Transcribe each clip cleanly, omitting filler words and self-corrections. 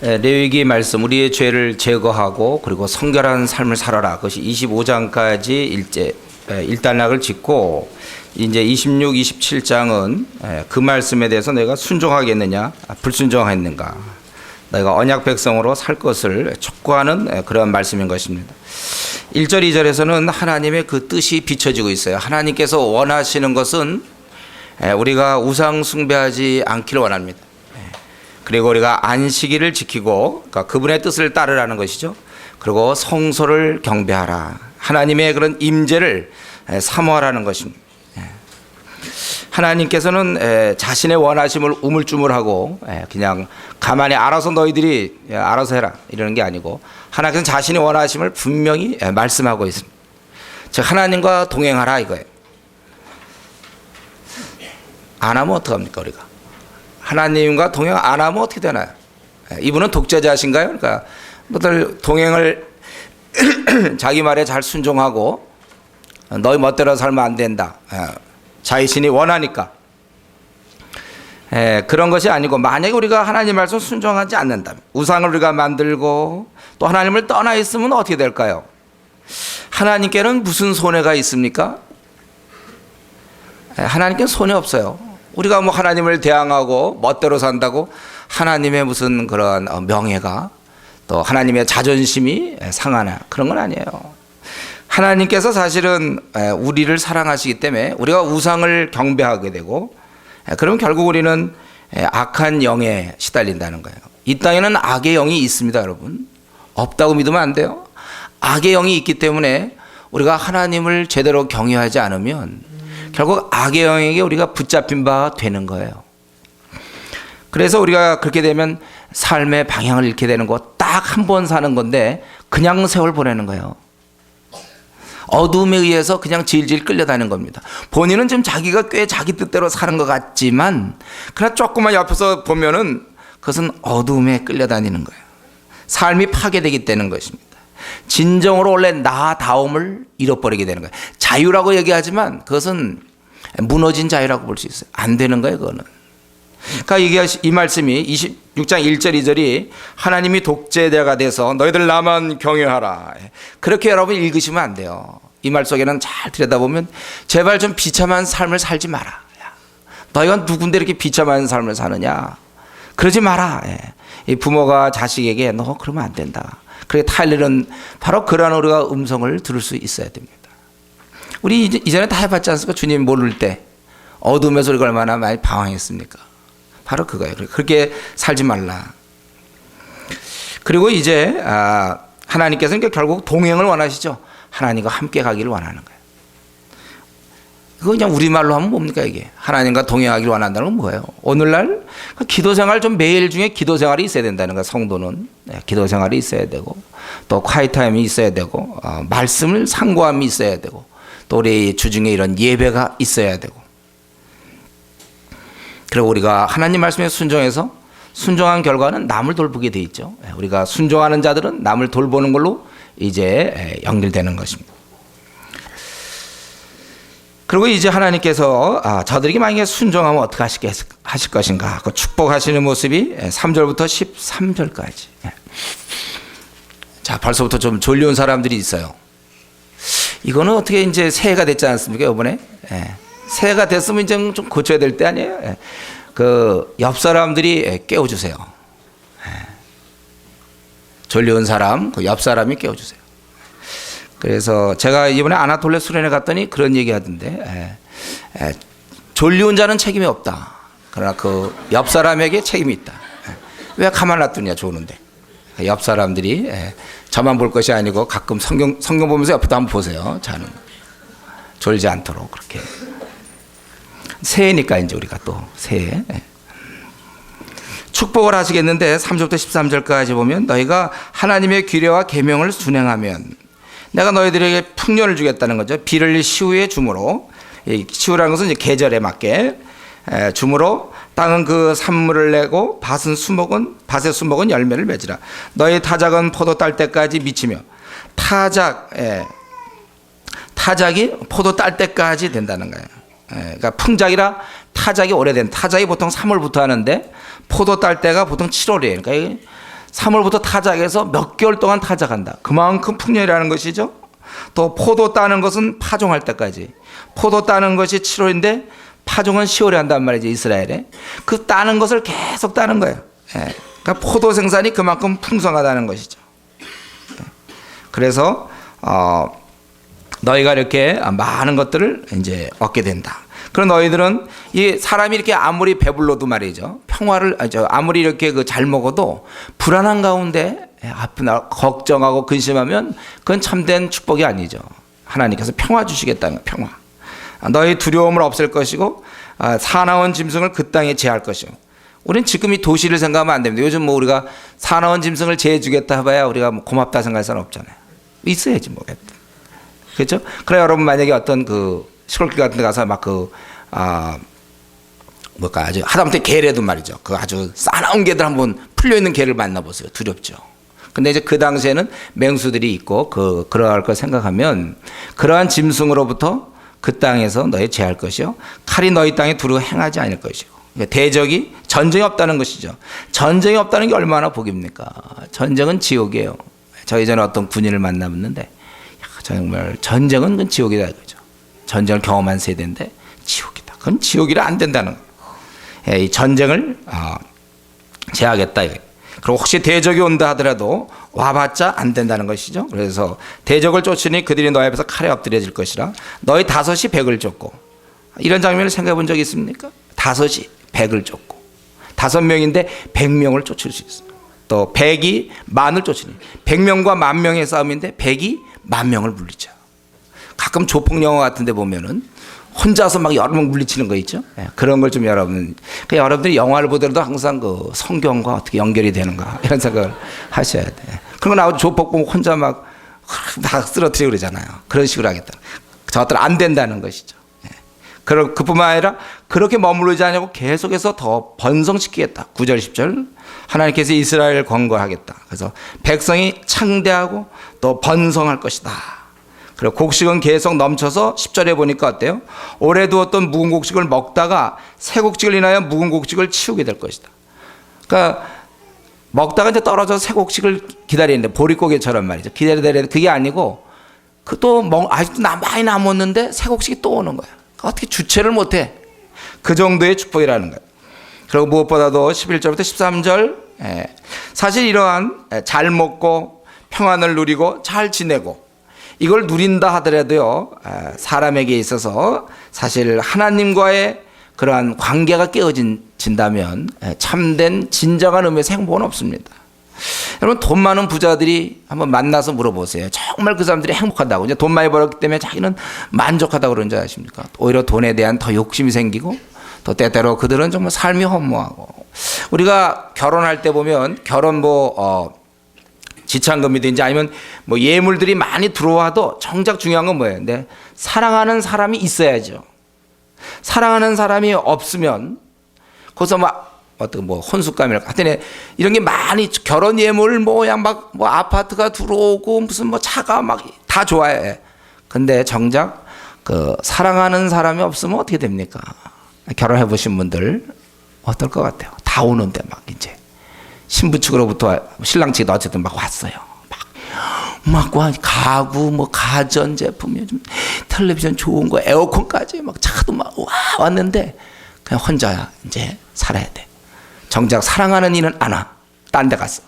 레위기 말씀 우리의 죄를 제거하고 그리고 성결한 삶을 살아라. 그것이 25장까지 일단락을 짓고 이제 26, 27장은 그 말씀에 대해서 내가 순종하겠느냐 불순종하겠는가, 내가 언약 백성으로 살 것을 촉구하는 그런 말씀인 것입니다. 1절, 2절에서는 하나님의 그 뜻이 비춰지고 있어요. 하나님께서 원하시는 것은 우리가 우상 숭배하지 않기를 원합니다. 그리고 우리가 안식일을 지키고, 그러니까 그분의 뜻을 따르라는 것이죠. 그리고 성소를 경배하라. 하나님의 그런 임재를 사모하라는 것입니다. 하나님께서는 자신의 원하심을 우물쭈물하고 그냥 가만히 알아서 너희들이 알아서 해라 이러는 게 아니고, 하나님께서는 자신의 원하심을 분명히 말씀하고 있습니다. 즉 하나님과 동행하라 이거예요. 안 하면 어떡합니까 우리가? 하나님과 동행 안 하면 어떻게 되나요? 이분은 독재자신가요? 그러니까 너들 동행을 자기 말에 잘 순종하고 너희 멋대로 살면 안 된다, 자신이 원하니까. 그런 것이 아니고, 만약에 우리가 하나님 말씀 순종하지 않는다면, 우상을 우리가 만들고 또 하나님을 떠나 있으면 어떻게 될까요? 하나님께는 무슨 손해가 있습니까? 하나님께는 손해 없어요. 우리가 뭐 하나님을 대항하고 멋대로 산다고 하나님의 무슨 그런 명예가, 또 하나님의 자존심이 상하나, 그런 건 아니에요. 하나님께서 사실은 우리를 사랑하시기 때문에 우리가 우상을 경배하게 되고, 그럼 결국 우리는 악한 영에 시달린다는 거예요. 이 땅에는 악의 영이 있습니다, 여러분. 없다고 믿으면 안 돼요. 악의 영이 있기 때문에 우리가 하나님을 제대로 경외하지 않으면 결국 악의 영에게 우리가 붙잡힌 바 되는 거예요. 그래서 우리가 그렇게 되면 삶의 방향을 잃게 되는 거, 딱 한 번 사는 건데 그냥 세월 보내는 거예요. 어둠에 의해서 그냥 질질 끌려다니는 겁니다. 본인은 지금 자기가 꽤 자기 뜻대로 사는 것 같지만, 그러나 조금만 옆에서 보면은 그것은 어둠에 끌려다니는 거예요. 삶이 파괴되게 되는 것입니다. 진정으로 원래 나다움을 잃어버리게 되는 거예요. 자유라고 얘기하지만 그것은 무너진 자유라고 볼 수 있어요. 안 되는 거예요, 그거는. 그러니까 이게 이 말씀이 26장 1절 2절이 하나님이 독재자가 돼서 너희들 나만 경외하라, 그렇게 여러분 읽으시면 안 돼요. 이 말 속에는 잘 들여다보면 제발 좀 비참한 삶을 살지 마라. 너희가 누군데 이렇게 비참한 삶을 사느냐, 그러지 마라. 이 부모가 자식에게 너 그러면 안 된다, 그렇게 타일르는 바로 그러한 우리가 음성을 들을 수 있어야 됩니다. 우리 이전에 다 해봤지 않습니까? 주님 모를 때 어둠에서 우리가 얼마나 많이 방황했습니까? 바로 그거예요. 그렇게 살지 말라. 그리고 이제 하나님께서는 결국 동행을 원하시죠. 하나님과 함께 가기를 원하는 거예요. 그거 그냥 우리말로 하면 뭡니까 이게? 하나님과 동행하기를 원한다는 건 뭐예요? 오늘날 기도생활 좀 매일 중에 기도생활이 있어야 된다는 거예요. 성도는 기도생활이 있어야 되고, 또 콰이타임이 있어야 되고, 말씀을 상고함이 있어야 되고, 또 우리 주중에 이런 예배가 있어야 되고, 그리고 우리가 하나님 말씀에 순종한 결과는 남을 돌보게 돼 있죠. 우리가 순종하는 자들은 남을 돌보는 걸로 이제 연결되는 것입니다. 그리고 이제 하나님께서 저들에게 만약에 순종하면 어떻게 하실 것인가, 그 축복하시는 모습이 3절부터 13절까지. 자, 벌써부터 좀 졸려온 사람들이 있어요. 이거는 어떻게 이제 새해가 됐지 않습니까, 이번에? 새해가 됐으면 이제 좀 고쳐야 될 때 아니에요? 그 옆 사람들이 깨워주세요. 졸려온 사람, 그 옆 사람이 깨워주세요. 그래서 제가 이번에 아나톨레 수련회 갔더니 그런 얘기 하던데, 졸려온 자는 책임이 없다, 그러나 그 옆 사람에게 책임이 있다. 왜 가만 놔두냐, 좋은데. 옆 사람들이 저만 볼 것이 아니고 가끔 성경 보면서 옆에도 한번 보세요. 자는 졸지 않도록. 그렇게 새해니까 이제 우리가 또 새해 축복을 하시겠는데 3절부터 13절까지 보면, 너희가 하나님의 규례와 계명을 준행하면 내가 너희들에게 풍년을 주겠다는 거죠. 비를 시후에 주므로, 시후라는 것은 이제 계절에 맞게 주므로 땅은 그 산물을 내고 밭의 수목은 열매를 맺으라. 너희 타작은 포도 딸 때까지 미치며, 타작이 포도 딸 때까지 된다는 거예요. 그러니까 풍작이라 타작이 오래된, 타작이 보통 3월부터 하는데 포도 딸 때가 보통 7월이에요. 그러니까 3월부터 타작해서 몇 개월 동안 타작한다. 그만큼 풍년이라는 것이죠. 또 포도 따는 것은 파종할 때까지. 포도 따는 것이 7월인데 파종은 10월에 한단 말이죠. 이스라엘에. 그 따는 것을 계속 따는 거예요. 예. 그러니까 포도 생산이 그만큼 풍성하다는 것이죠. 예. 그래서 너희가 이렇게 많은 것들을 이제 얻게 된다. 그런 너희들은 이 사람이 이렇게 아무리 배불러도 말이죠. 평화를 아무리 이렇게 잘 먹어도 불안한 가운데 아프나 걱정하고 근심하면 그건 참된 축복이 아니죠. 하나님께서 평화 주시겠다는 거예요. 평화. 너희 두려움을 없앨 것이고 사나운 짐승을 그 땅에 제할 것이고. 우리는 지금 이 도시를 생각하면 안 됩니다. 요즘 뭐 우리가 사나운 짐승을 제해주겠다 해봐야 우리가 뭐 고맙다 생각할 사람 없잖아요. 있어야지 뭐. 그렇죠? 그래 여러분 만약에 어떤 그 시골길 같은 데 가서 막 아주 하다못해 개라도 말이죠. 그 아주 싸나운 개들 한번 풀려있는 개를 만나보세요. 두렵죠. 근데 이제 그 당시에는 맹수들이 있고 그러할 걸 생각하면 그러한 짐승으로부터 그 땅에서 너희 제할 것이요. 칼이 너희 땅에 두루 행하지 않을 것이고. 그러니까 대적이 전쟁이 없다는 것이죠. 전쟁이 없다는 게 얼마나 복입니까? 전쟁은 지옥이에요. 저 예전에 어떤 군인을 만나봤는데 정말 전쟁은 그건 지옥이다 이거죠. 전쟁을 경험한 세대인데 지옥이다. 그건 지옥이라 안 된다는 거예요. 이 전쟁을 제하겠다 이거예요. 그리고 혹시 대적이 온다 하더라도 와봤자 안 된다는 것이죠. 그래서 대적을 쫓으니 그들이 너희 앞에서 칼에 엎드려질 것이라. 너희 5이 100을 쫓고. 이런 장면을 생각해 본 적 있습니까? 5이 100을 쫓고 5명인데 100명을 쫓을 수 있어요. 또 100이 10,000을 쫓으니 100명과 10,000명의 싸움인데 100이 10,000명을 물리죠. 가끔 조폭 영화 같은 데 보면은 혼자서 막 여러 명 물리치는 거 있죠. 네, 그런 걸 좀 여러분들이 영화를 보더라도 항상 그 성경과 어떻게 연결이 되는가 이런 생각을 하셔야 돼. 그런 거 나오고 조폭 보면 혼자 막 다 쓰러뜨리고 그러잖아요. 그런 식으로 하겠다. 저것들 안 된다는 것이죠. 네. 그뿐만 아니라 그렇게 머무르지 않냐고 계속해서 더 번성시키겠다. 9절 10절 하나님께서 이스라엘을 권고하겠다. 그래서 백성이 창대하고 또 번성할 것이다. 그리고 곡식은 계속 넘쳐서 10절에 보니까 어때요? 오래 두었던 묵은 곡식을 먹다가 새 곡식을 인하여 묵은 곡식을 치우게 될 것이다. 그러니까 먹다가 이제 떨어져서 새 곡식을 기다리는데 보릿고개처럼 말이죠. 기다리는데 그게 아니고 아직도 많이 남았는데 새 곡식이 또 오는 거야. 그러니까 어떻게 주체를 못해? 그 정도의 축복이라는 거예요. 그리고 무엇보다도 11절부터 13절 사실 이러한 잘 먹고 평안을 누리고 잘 지내고 이걸 누린다 하더라도요, 사람에게 있어서 사실 하나님과의 그러한 관계가 깨어진다면 참된 진정한 의미에서 행복은 없습니다. 여러분 돈 많은 부자들이 한번 만나서 물어보세요. 정말 그 사람들이 행복하다고. 이제 돈 많이 벌었기 때문에 자기는 만족하다고 그런 줄 아십니까? 오히려 돈에 대한 더 욕심이 생기고 또 때때로 그들은 정말 삶이 허무하고. 우리가 결혼할 때 보면 결혼 지참금이든지 아니면 예물들이 많이 들어와도 정작 중요한 건 뭐예요? 근데 사랑하는 사람이 있어야죠. 사랑하는 사람이 없으면 거기서 혼숙감이랄까 하여튼 이런 게 많이 결혼 예물 아파트가 들어오고 무슨 차가 다 좋아해. 근데 정작 그 사랑하는 사람이 없으면 어떻게 됩니까? 결혼해 보신 분들 어떨 것 같아요? 다 오는데 이제 신부 측으로부터 신랑 측이 어쨌든 왔어요. 가구, 가전 제품, 요즘 텔레비전 좋은 거, 에어컨까지 차도 왔는데 그냥 혼자야 이제 살아야 돼. 정작 사랑하는 이는 안 와. 딴 데 갔어.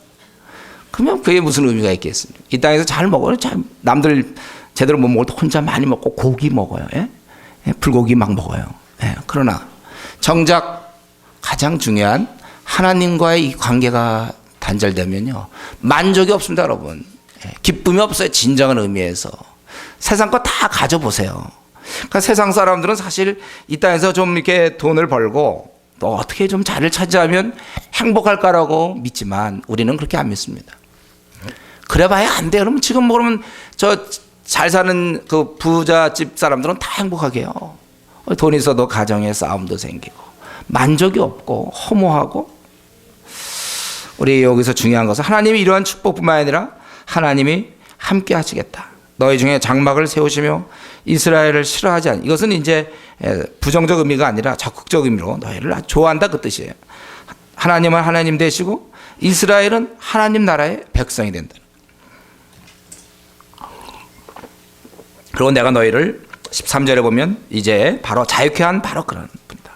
그러면 그게 무슨 의미가 있겠습니까? 이 땅에서 잘 먹어요. 남들 제대로 못 먹을 때 혼자 많이 먹고 고기 먹어요. 예? 불고기 먹어요. 예. 그러나 정작 가장 중요한 하나님과의 이 관계가 단절되면요 만족이 없습니다, 여러분. 기쁨이 없어요. 진정한 의미에서. 세상 거 다 가져보세요. 그러니까 세상 사람들은 사실 이 땅에서 좀 이렇게 돈을 벌고 또 어떻게 좀 자리를 차지하면 행복할까라고 믿지만 우리는 그렇게 안 믿습니다. 그래봐야 안 돼요. 그러면 지금 그러면 잘 사는 그 부잣집 사람들은 다 행복하게 해요. 돈 있어도 가정에 싸움도 생기고 만족이 없고 허무하고. 우리 여기서 중요한 것은 하나님이 이러한 축복뿐만 아니라 하나님이 함께 하시겠다. 너희 중에 장막을 세우시며 이스라엘을 싫어하지 않니. 이것은 이제 부정적 의미가 아니라 적극적 의미로 너희를 좋아한다 그 뜻이에요. 하나님은 하나님 되시고 이스라엘은 하나님 나라의 백성이 된다. 그리고 내가 너희를 13절에 보면 이제 바로 자유케 한 바로 그런 분이다.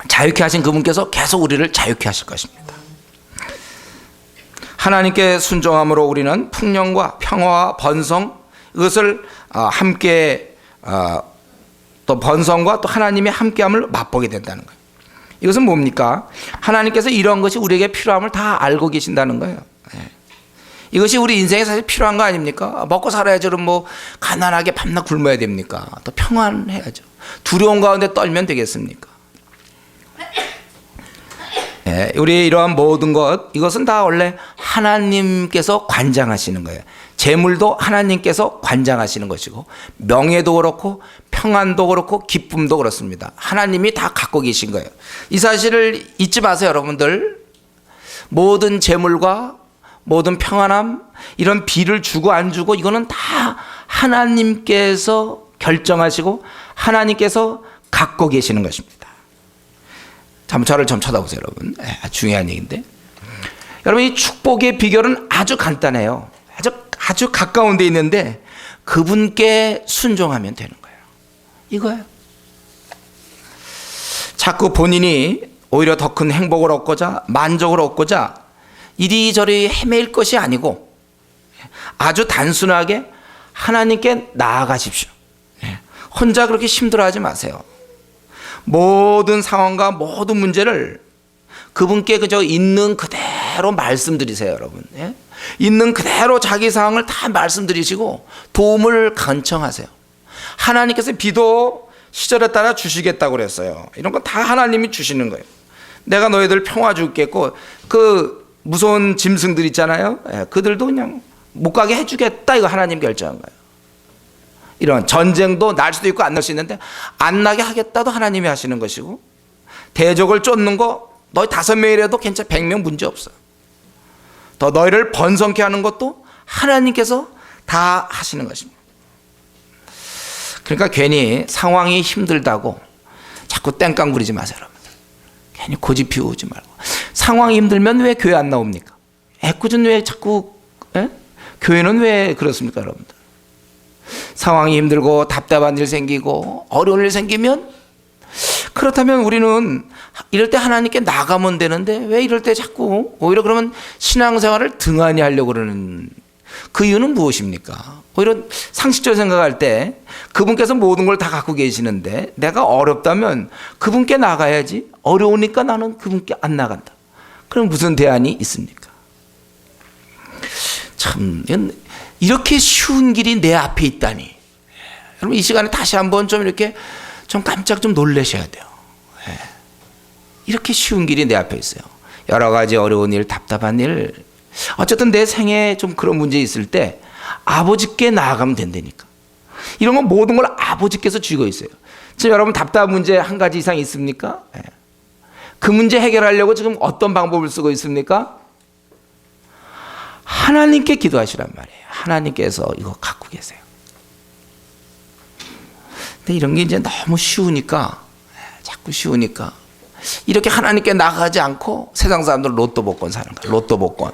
자유케 하신 그분께서 계속 우리를 자유케 하실 것입니다. 하나님께 순종함으로 우리는 풍년과 평화와 번성, 이것을 함께 또 번성과 또 하나님의 함께함을 맛보게 된다는 거예요. 이것은 뭡니까? 하나님께서 이런 것이 우리에게 필요함을 다 알고 계신다는 거예요. 이것이 우리 인생에 사실 필요한 거 아닙니까? 먹고 살아야죠. 그럼 뭐 가난하게 밤낮 굶어야 됩니까? 또 평안해야죠. 두려움 가운데 떨면 되겠습니까? 우리 이러한 모든 것, 이것은 다 원래 하나님께서 관장하시는 거예요. 재물도 하나님께서 관장하시는 것이고, 명예도 그렇고 평안도 그렇고 기쁨도 그렇습니다. 하나님이 다 갖고 계신 거예요. 이 사실을 잊지 마세요, 여러분들. 모든 재물과 모든 평안함, 이런 비를 주고 안 주고 이거는 다 하나님께서 결정하시고 하나님께서 갖고 계시는 것입니다. 저를 좀 쳐다보세요, 여러분. 중요한 얘기인데, 여러분, 이 축복의 비결은 아주 간단해요. 아주 가까운 데 있는데 그분께 순종하면 되는 거예요. 이거예요. 자꾸 본인이 오히려 더 큰 행복을 얻고자, 만족을 얻고자 이리저리 헤맬 것이 아니고 아주 단순하게 하나님께 나아가십시오. 혼자 그렇게 힘들어하지 마세요. 모든 상황과 모든 문제를 그분께 그저 있는 그대로 말씀드리세요, 여러분. 있는 그대로 자기 상황을 다 말씀드리시고 도움을 간청하세요. 하나님께서 비도 시절에 따라 주시겠다고 그랬어요. 이런 건 다 하나님이 주시는 거예요. 내가 너희들 평화 주겠고, 그 무서운 짐승들 있잖아요. 그들도 그냥 못 가게 해주겠다, 이거 하나님 결정한 거예요. 이런 전쟁도 날 수도 있고 안 날 수 있는데 안 나게 하겠다도 하나님이 하시는 것이고, 대적을 쫓는 거 너희 5명이라도 괜찮아, 100명 문제 없어. 더 너희를 번성케 하는 것도 하나님께서 다 하시는 것입니다. 그러니까 괜히 상황이 힘들다고 자꾸 땡깡 부리지 마세요, 여러분들. 괜히 고집 피우지 말고. 상황이 힘들면 왜 교회 안 나옵니까? 애꿎은 왜 자꾸 교회는 왜 그렇습니까, 여러분들? 상황이 힘들고 답답한 일 생기고 어려운 일 생기면, 그렇다면 우리는 이럴 때 하나님께 나가면 되는데 왜 이럴 때 자꾸 오히려 그러면 신앙생활을 등한히 하려고 그러는 그 이유는 무엇입니까? 오히려 상식적으로 생각할 때 그분께서 모든 걸 다 갖고 계시는데 내가 어렵다면 그분께 나가야지, 어려우니까 나는 그분께 안 나간다. 그럼 무슨 대안이 있습니까? 참, 이렇게 쉬운 길이 내 앞에 있다니. 여러분, 이 시간에 다시 한번 좀 이렇게 좀 깜짝 좀 놀라셔야 돼요. 이렇게 쉬운 길이 내 앞에 있어요. 여러 가지 어려운 일, 답답한 일, 어쨌든 내 생에 좀 그런 문제 있을 때 아버지께 나아가면 된다니까. 이런 건 모든 걸 아버지께서 쥐고 있어요. 지금 여러분 답답한 문제 한 가지 이상 있습니까? 그 문제 해결하려고 지금 어떤 방법을 쓰고 있습니까? 하나님께 기도하시란 말이에요. 하나님께서 이거 갖고 계세요. 근데 이런 게 이제 너무 쉬우니까, 자꾸 쉬우니까 이렇게 하나님께 나가지 않고 세상 사람들 로또 복권 사는 거예요. 로또 복권.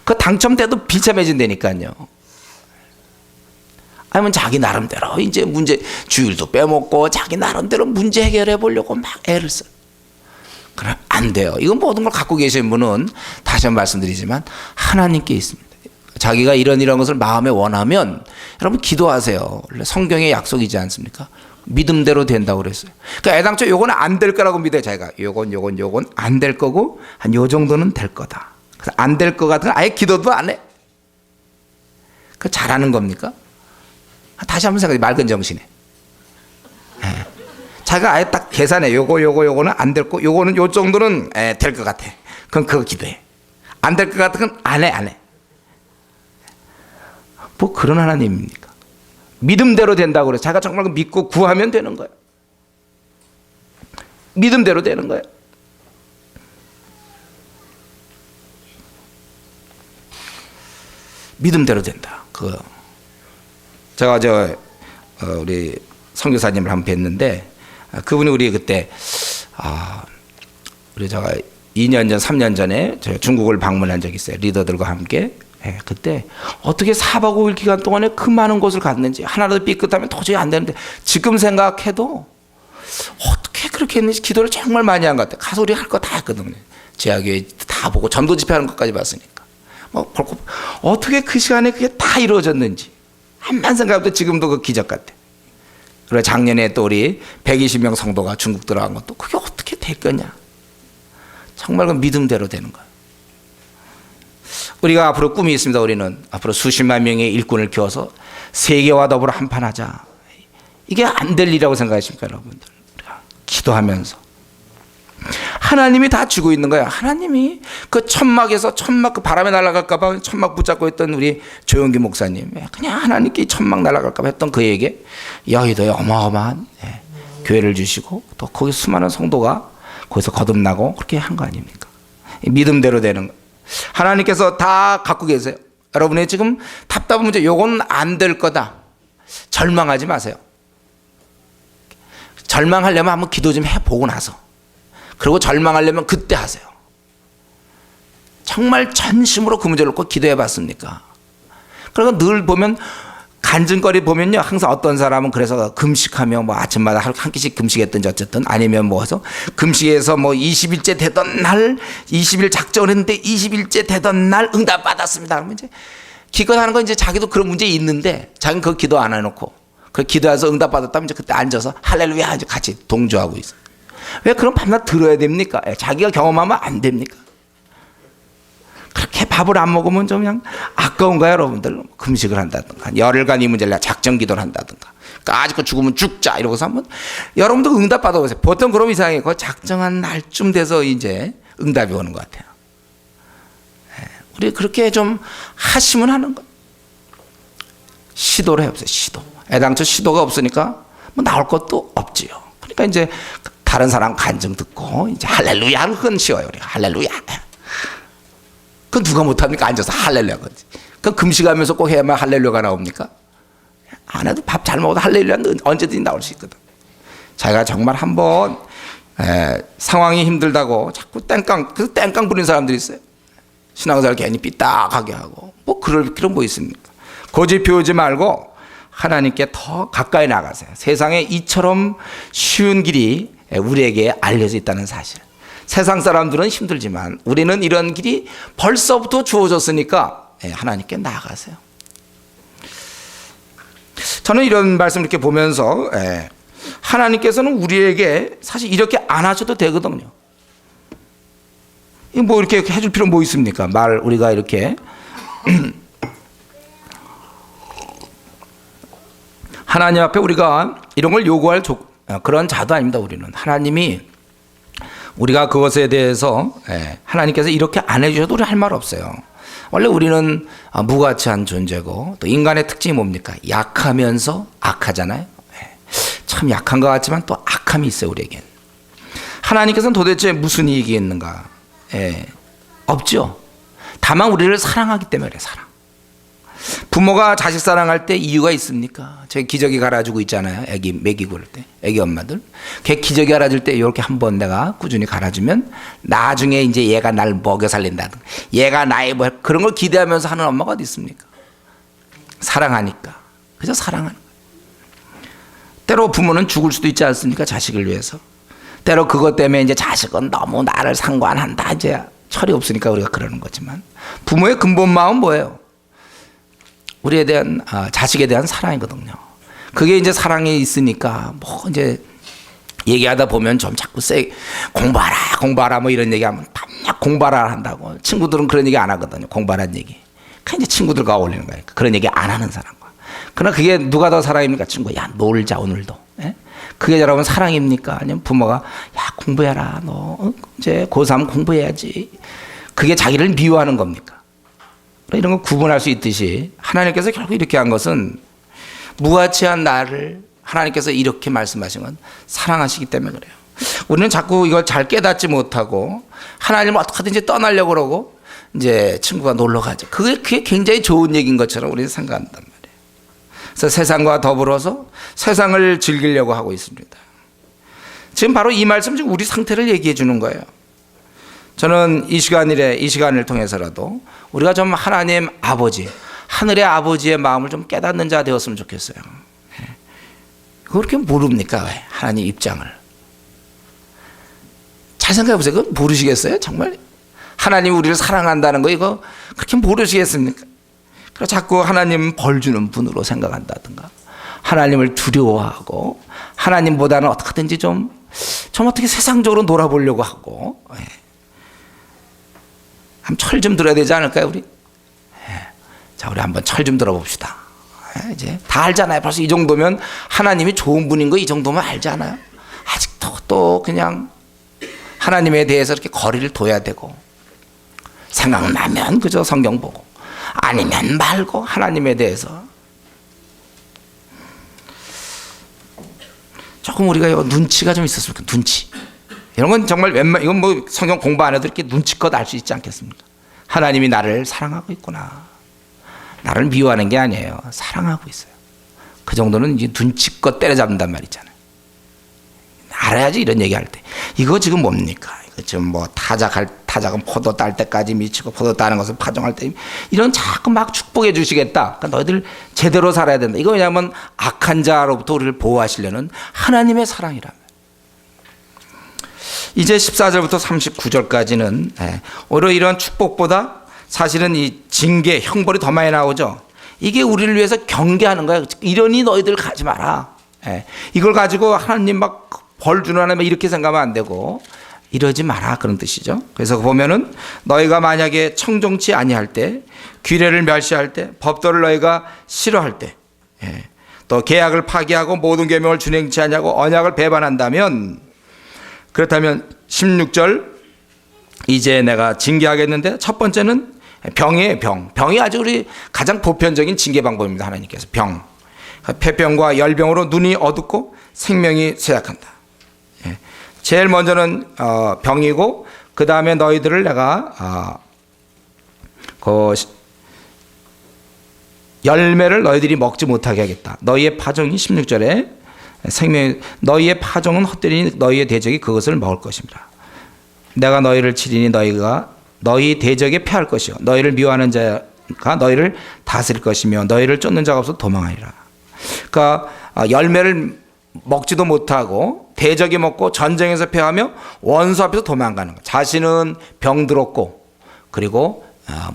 그 당첨돼도 비참해진다니까요. 아니면 자기 나름대로 이제 문제, 주일도 빼먹고 자기 나름대로 문제 해결해 보려고 막 애를 써요. 그럼 안 돼요. 이건 모든 걸 갖고 계신 분은 다시 한번 말씀드리지만 하나님께 있습니다. 자기가 이런 것을 마음에 원하면 여러분 기도하세요. 원래 성경의 약속이지 않습니까? 믿음대로 된다고 그랬어요. 그러니까 애당초 요거는 안 될 거라고 믿어요. 자기가 요건 안 될 거고 한 요 정도는 될 거다. 그래서 안 될 거 같은 건 아예 기도도 안 해. 그 잘하는 겁니까? 다시 한번 생각해. 맑은 정신에. 자기가 아예 딱 계산해. 요거는 안 될 거, 요거는 요 정도는 될 것 같아. 그럼 그거 기도해. 안 될 것 같은 건 안 해. 뭐 그런 하나님입니까? 믿음대로 된다고 그래서 자기가 정말 믿고 구하면 되는 거예요. 믿음대로 되는 거예요. 믿음대로 된다. 그거. 제가 우리 선교사님을 한번 뵀는데, 그분이 우리 그때 우리 제가 2년 전, 3년 전에 제가 중국을 방문한 적이 있어요. 리더들과 함께. 예, 그때 어떻게 4박 5일 기간 동안에 그 많은 곳을 갔는지 하나라도 삐끗하면 도저히 안 되는데 지금 생각해도 어떻게 그렇게 했는지 기도를 정말 많이 한 것 같아요. 가서 우리 할 거 다 했거든요. 제약교회 다 보고 전도 집회하는 것까지 봤으니까. 뭐 어떻게 그 시간에 그게 다 이루어졌는지 한만 생각해도 지금도 그 기적 같아. 그리고 작년에 또 우리 120명 성도가 중국 들어간 것도 그게 어떻게 됐겠냐. 정말 그 믿음대로 되는 거예요. 우리가 앞으로 꿈이 있습니다. 우리는 앞으로 수십만 명의 일꾼을 키워서 세계와 더불어 한판하자. 이게 안 될 일이라고 생각하십니까, 여러분들? 우리가 기도하면서 하나님이 다 쥐고 있는 거예요. 하나님이 그 천막에서 천막 그 바람에 날아갈까 봐 천막 붙잡고 있던 우리 조용기 목사님, 그냥 하나님께 이 천막 날아갈까 봐 했던 그에게 여의도에 어마어마한 교회를 주시고 또 거기 수많은 성도가 거기서 거듭나고 그렇게 한 거 아닙니까? 믿음대로 되는 거. 하나님께서 다 갖고 계세요. 여러분의 지금 답답한 문제, 요건 안 될 거다. 절망하지 마세요. 절망하려면 한번 기도 좀 해보고 나서, 그리고 절망하려면 그때 하세요. 정말 전심으로 그 문제를 놓고 기도해 봤습니까? 그러니까 늘 보면 간증거리 보면요, 항상 어떤 사람은 그래서 금식하며 뭐 아침마다 하루 한 끼씩 금식했든지 어쨌든, 아니면 뭐 해서 금식해서 뭐 20일째 되던 날 20일 작정했는데 20일째 되던 날 응답 받았습니다. 그러면 이제 기껏하는 건 이제 자기도 그런 문제 있는데 자기는 그 기도 안 해놓고 그 기도해서 응답 받았다면 이제 그때 앉아서 할렐루야 이제 같이 동조하고 있어요. 왜 그럼 밤낮 들어야 됩니까? 자기가 경험하면 안 됩니까? 그렇게 밥을 안 먹으면 좀 그냥 아까운가요, 여러분들? 금식을 한다든가, 열흘간 이 문제를 작정 기도를 한다든가, 아직도 죽으면 죽자 이러고서 한번 여러분도 응답 받아보세요. 보통 그럼 이상하게 그 작정한 날쯤 돼서 이제 응답이 오는 것 같아요. 우리 그렇게 좀 하시면 하는 거. 시도를 해보세요. 시도. 애당초 시도가 없으니까 뭐 나올 것도 없지요. 그러니까 이제 다른 사람 간증 듣고 이제 할렐루야 하는 건 쉬워요. 우리가 할렐루야. 그 누가 못합니까? 앉아서 할렐루야 거지. 그 금식하면서 꼭 해야만 할렐루야가 나옵니까? 안 해도 밥 잘 먹어도 할렐루야는 언제든지 나올 수 있거든. 자기가 정말 한번 상황이 힘들다고 자꾸 땡깡 부리는 사람들이 있어요. 신앙생활 괜히 삐딱하게 하고 뭐 그럴 필요 뭐 있습니까? 고집 피우지 말고 하나님께 더 가까이 나가세요. 세상에 이처럼 쉬운 길이 우리에게 알려져 있다는 사실. 세상 사람들은 힘들지만 우리는 이런 길이 벌써부터 주어졌으니까 하나님께 나아가세요. 저는 이런 말씀 이렇게 보면서 하나님께서는 우리에게 사실 이렇게 안 하셔도 되거든요. 뭐 이렇게 해줄 필요 뭐 있습니까? 우리가 이렇게 하나님 앞에 우리가 이런 걸 요구할 그런 자도 아닙니다. 우리는 하나님이 우리가 그것에 대해서 하나님께서 이렇게 안 해주셔도 우리 할 말 없어요. 원래 우리는 무가치한 존재고 또 인간의 특징이 뭡니까? 약하면서 악하잖아요. 참 약한 것 같지만 또 악함이 있어요. 우리에겐. 하나님께서는 도대체 무슨 이익이 있는가? 없죠. 다만 우리를 사랑하기 때문에 그래요. 사랑. 부모가 자식 사랑할 때 이유가 있습니까? 제 기저귀 갈아주고 있잖아요. 애기 먹이고 그럴 때. 애기 엄마들. 걔 기저귀 갈아줄 때 이렇게 한번 내가 꾸준히 갈아주면 나중에 이제 얘가 날 먹여 살린다든가 얘가 나의 뭐 그런 걸 기대하면서 하는 엄마가 어디 있습니까? 사랑하니까. 그저 사랑하는 거예요. 때로 부모는 죽을 수도 있지 않습니까? 자식을 위해서. 때로 그것 때문에 이제 자식은 너무 나를 상관한다. 이제 철이 없으니까 우리가 그러는 거지만 부모의 근본 마음은 뭐예요? 우리에 대한 자식에 대한 사랑이거든요. 그게 이제 사랑이 있으니까 뭐 이제 얘기하다 보면 좀 자꾸 공부하라 뭐 이런 얘기하면 밤낮 공부하라 한다고. 친구들은 그런 얘기 안 하거든요. 공부하라는 얘기. 그 이제 친구들과 어울리는 거니까 그런 얘기 안 하는 사람과. 그러나 그게 누가 더 사랑입니까? 친구. 야 놀자 오늘도. 그게 여러분 사랑입니까? 아니면 부모가 야 공부해라 너 이제 고3 공부해야지. 그게 자기를 미워하는 겁니까? 이런 거 구분할 수 있듯이 하나님께서 결국 이렇게 한 것은 무가치한 나를 하나님께서 이렇게 말씀하신 건 사랑하시기 때문에 그래요. 우리는 자꾸 이걸 잘 깨닫지 못하고 하나님을 어떻게든지 떠나려고 그러고 이제 친구가 놀러 가죠. 그게 굉장히 좋은 얘기인 것처럼 우리는 생각한단 말이에요. 그래서 세상과 더불어서 세상을 즐기려고 하고 있습니다. 지금 바로 이 말씀 중 우리 상태를 얘기해 주는 거예요. 저는 이 시간을 통해서라도 우리가 좀 하나님 아버지, 하늘의 아버지의 마음을 좀 깨닫는 자 되었으면 좋겠어요. 그렇게 모릅니까? 왜? 하나님 입장을. 잘 생각해 보세요. 그거 모르시겠어요? 정말? 하나님 우리를 사랑한다는 거 이거 그렇게 모르시겠습니까? 그래서 자꾸 하나님 벌 주는 분으로 생각한다든가, 하나님을 두려워하고 하나님보다는 어떻게든지 좀 어떻게 세상적으로 놀아보려고 하고. 한번 철 좀 들어야 되지 않을까요, 우리? 자, 우리 한번 철 좀 들어봅시다. 이제 다 알잖아요. 벌써 이 정도면 하나님이 좋은 분인 거 이 정도면 알잖아요. 아직도 또 그냥 하나님에 대해서 이렇게 거리를 둬야 되고, 생각나면 그저 성경 보고, 아니면 말고 하나님에 대해서 조금 우리가 눈치가 좀 있었으면 좋겠어요. 눈치. 이런 건 정말 이건 뭐 성경 공부 안 해도 이렇게 눈치껏 알 수 있지 않겠습니까? 하나님이 나를 사랑하고 있구나. 나를 미워하는 게 아니에요. 사랑하고 있어요. 그 정도는 이제 눈치껏 때려잡는단 말이잖아요. 알아야지 이런 얘기할 때. 이거 지금 뭡니까? 이거 지금 뭐 타작은 포도 딸 때까지 미치고 포도 따는 것을 파종할 때, 이런 자꾸 막 축복해 주시겠다. 그러니까 너희들 제대로 살아야 된다. 이거 왜냐하면 악한 자로부터 우리를 보호하시려는 하나님의 사랑이라면. 이제 14절부터 39절까지는 오히려 이런 축복보다 사실은 이 징계, 형벌이 더 많이 나오죠. 이게 우리를 위해서 경계하는 거야. 이러니 너희들 가지 마라. 이걸 가지고 하나님 막 벌 주는 하나님 이렇게 생각하면 안 되고, 이러지 마라, 그런 뜻이죠. 그래서 보면은 너희가 만약에 청종치 아니할 때, 규례를 멸시할 때, 법도를 너희가 싫어할 때, 또 계약을 파기하고 모든 계명을 준행치 아니하고 언약을 배반한다면, 그렇다면 16절, 이제 내가 징계하겠는데, 첫 번째는 병이에요. 병이 아주 우리 가장 보편적인 징계 방법입니다. 하나님께서 병, 폐병과 열병으로 눈이 어둡고 생명이 쇠약한다. 제일 먼저는 병이고, 그 다음에 너희들을 내가 그 열매를 너희들이 먹지 못하게 하겠다. 너희의 파종이 16절에 너희의 파종은 헛되리니 너희의 대적이 그것을 먹을 것입니다. 내가 너희를 치리니 너희가 너희 대적에 패할 것이요 너희를 미워하는 자가 너희를 다스릴 것이며 너희를 쫓는 자가 없어 도망하리라. 그러니까 열매를 먹지도 못하고 대적이 먹고 전쟁에서 패하며 원수 앞에서 도망가는 것. 자신은 병들었고 그리고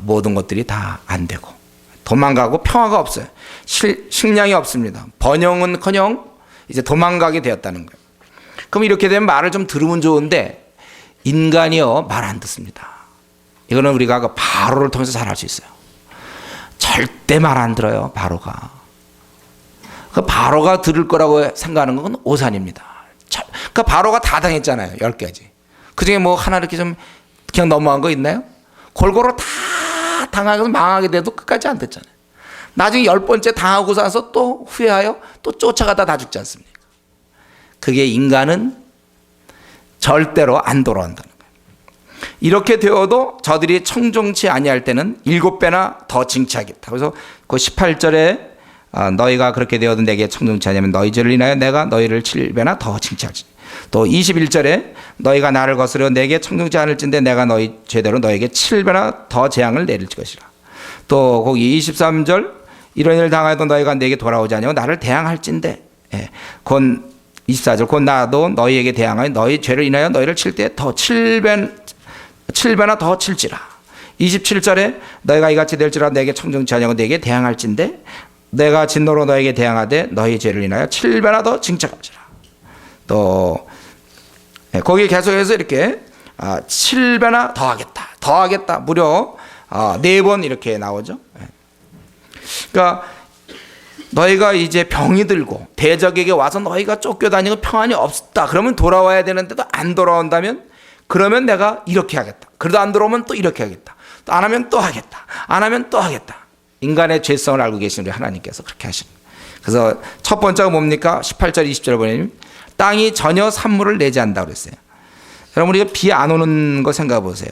모든 것들이 다 안 되고 도망가고 평화가 없어요. 식량이 없습니다. 번영은커녕 이제 도망가게 되었다는 거예요. 그럼 이렇게 되면 말을 좀 들으면 좋은데 인간이요 말 안 듣습니다. 이거는 우리가 그 바로를 통해서 잘 알 수 있어요. 절대 말 안 들어요. 바로가. 그 바로가 들을 거라고 생각하는 건 오산입니다. 그러니까 바로가 다 당했잖아요. 10가지. 그중에 뭐 하나 이렇게 좀 그냥 넘어간 거 있나요? 골고루 다 당하고 망하게 돼도 끝까지 안 됐잖아요. 나중에 10번째 당하고 나서 또 후회하여 또 쫓아가다 다 죽지 않습니까? 그게 인간은 절대로 안 돌아온다는 거예요. 이렇게 되어도 저들이 청종치 아니할 때는 7배나 더 징치하겠다. 그래서 그 18절에 너희가 그렇게 되어도 내게 청종치 아니하면 너희 죄를 인하여 내가 너희를 7배나 더 징치하지. 또 21절에 너희가 나를 거스려 내게 청종치 않을진대 내가 너희 죄대로 너에게 7배나 더 재앙을 내릴 것이라. 또 거기 23절 이런 일을 당하여도 너희가 내게 돌아오지 아니하고 나를 대항할진대. 곧 24절 곧 나도 너희에게 대항하여 너희 죄를 인하여 너희를 칠 때 더 7배나 더 칠지라. 27절에 너희가 이같이 될지라 내게 청종치 아니하고 내게 대항할진대 내가 진노로 너에게 대항하되 너희 죄를 인하여 7배나 더 징책할지라. 또 거기 계속해서 이렇게 7배나 더하겠다 무려 4번 이렇게 나오죠. 그러니까 너희가 이제 병이 들고 대적에게 와서 너희가 쫓겨다니고 평안이 없다 그러면 돌아와야 되는데도 안 돌아온다면 그러면 내가 이렇게 하겠다. 그래도 안 돌아오면 또 이렇게 하겠다. 또 안 하면 또 하겠다. 안 하면 또 하겠다. 인간의 죄성을 알고 계신 우리 하나님께서 그렇게 하십니다. 그래서 첫 번째가 뭡니까? 18절 20절 보면 땅이 전혀 산물을 내지 않는다고 그랬어요. 여러분 우리가 비 안 오는 거 생각해 보세요.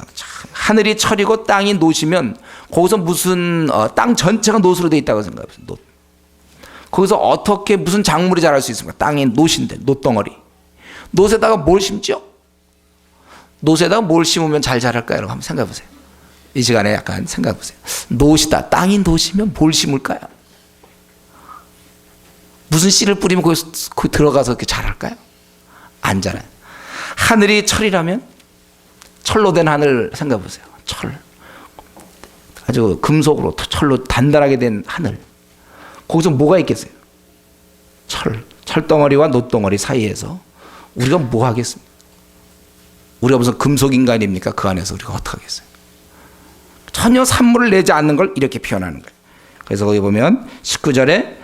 하늘이 철이고 땅이 노시면 거기서 무슨 땅 전체가 노수로 되어 있다고 생각해 보세요. 노. 거기서 어떻게 무슨 작물이 자랄 수 있습니까? 땅이 노신데 노덩어리. 노에다가 뭘 심죠? 노새에다가 뭘 심으면 잘 자랄까요? 여러분 한번 생각해 보세요. 이 시간에 약간 생각해 보세요. 노시다. 땅이 노시면 뭘 심을까요? 무슨 씨를 뿌리면 거기 들어가서 이렇게 자랄까요? 안 자라요. 하늘이 철이라면 철로 된 하늘 생각해 보세요. 철. 아주 금속으로 철로 단단하게 된 하늘. 거기서 뭐가 있겠어요? 철. 철덩어리와 놋덩어리 사이에서 우리가 뭐 하겠습니까? 우리가 무슨 금속 인간입니까? 그 안에서 우리가 어떻게 하겠어요? 전혀 산물을 내지 않는 걸 이렇게 표현하는 거예요. 그래서 거기 보면 19절에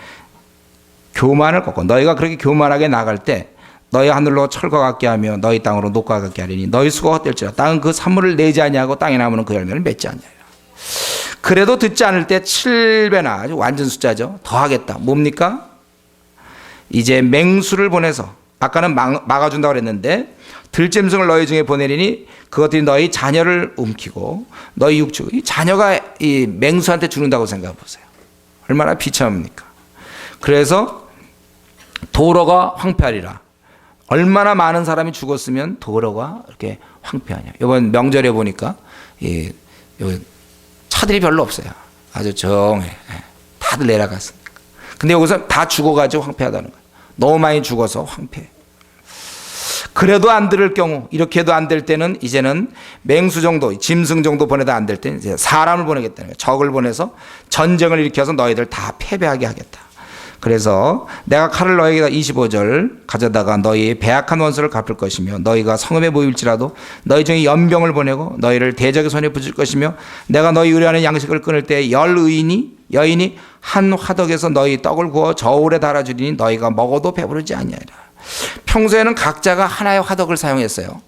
교만을 꺾고 너희가 그렇게 교만하게 나갈 때 너희 하늘로 철과 같게 하며 너희 땅으로 녹과 같게 하리니 너희 수가 헛될지라 땅은 그 산물을 내지 아니하고 땅에 나무는 그 열매를 맺지 아니하리라. 그래도 듣지 않을 때 7배나 아주 완전 숫자죠. 더 하겠다. 뭡니까? 이제 맹수를 보내서 아까는 막아준다고 그랬는데 들짐승을 너희 중에 보내리니 그것들이 너희 자녀를 움키고 너희 육축 이 자녀가 이 맹수한테 죽는다고 생각해 보세요. 얼마나 비참합니까? 그래서 도로가 황폐하리라. 얼마나 많은 사람이 죽었으면 도로가 이렇게 황폐하냐. 이번 명절에 보니까 이 차들이 별로 없어요. 아주 정해. 다들 내려갔으니까. 근데 여기서 다 죽어가지고 황폐하다는 거예요. 너무 많이 죽어서 황폐해. 그래도 안 들을 경우, 이렇게 해도 안 될 때는 이제는 맹수 정도, 짐승 정도 보내도 안 될 때는 이제 사람을 보내겠다는 거예요. 적을 보내서 전쟁을 일으켜서 너희들 다 패배하게 하겠다. 그래서 내가 칼을 너희에게 25절 가져다가 너희의 배악한 원수를 갚을 것이며 너희가 성읍에 모일지라도 너희 중에 연병을 보내고 너희를 대적의 손에 붙일 것이며 내가 너희 의뢰하는 양식을 끊을 때 여인이 한 화덕에서 너희 떡을 구워 저울에 달아주리니 너희가 먹어도 배부르지 아니하리라. 평소에는 각자가 하나의 화덕을 사용했어요.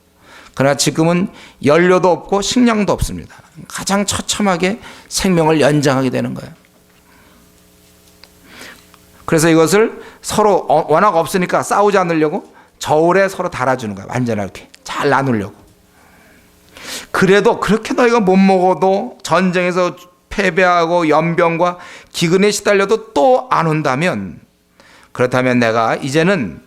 그러나 지금은 연료도 없고 식량도 없습니다. 가장 처참하게 생명을 연장하게 되는 거예요. 그래서 이것을 서로 워낙 없으니까 싸우지 않으려고 저울에 서로 달아주는 거예요. 완전하게 잘 나누려고. 그래도 그렇게 너희가 못 먹어도 전쟁에서 패배하고 연병과 기근에 시달려도 또 안 온다면 그렇다면 내가 이제는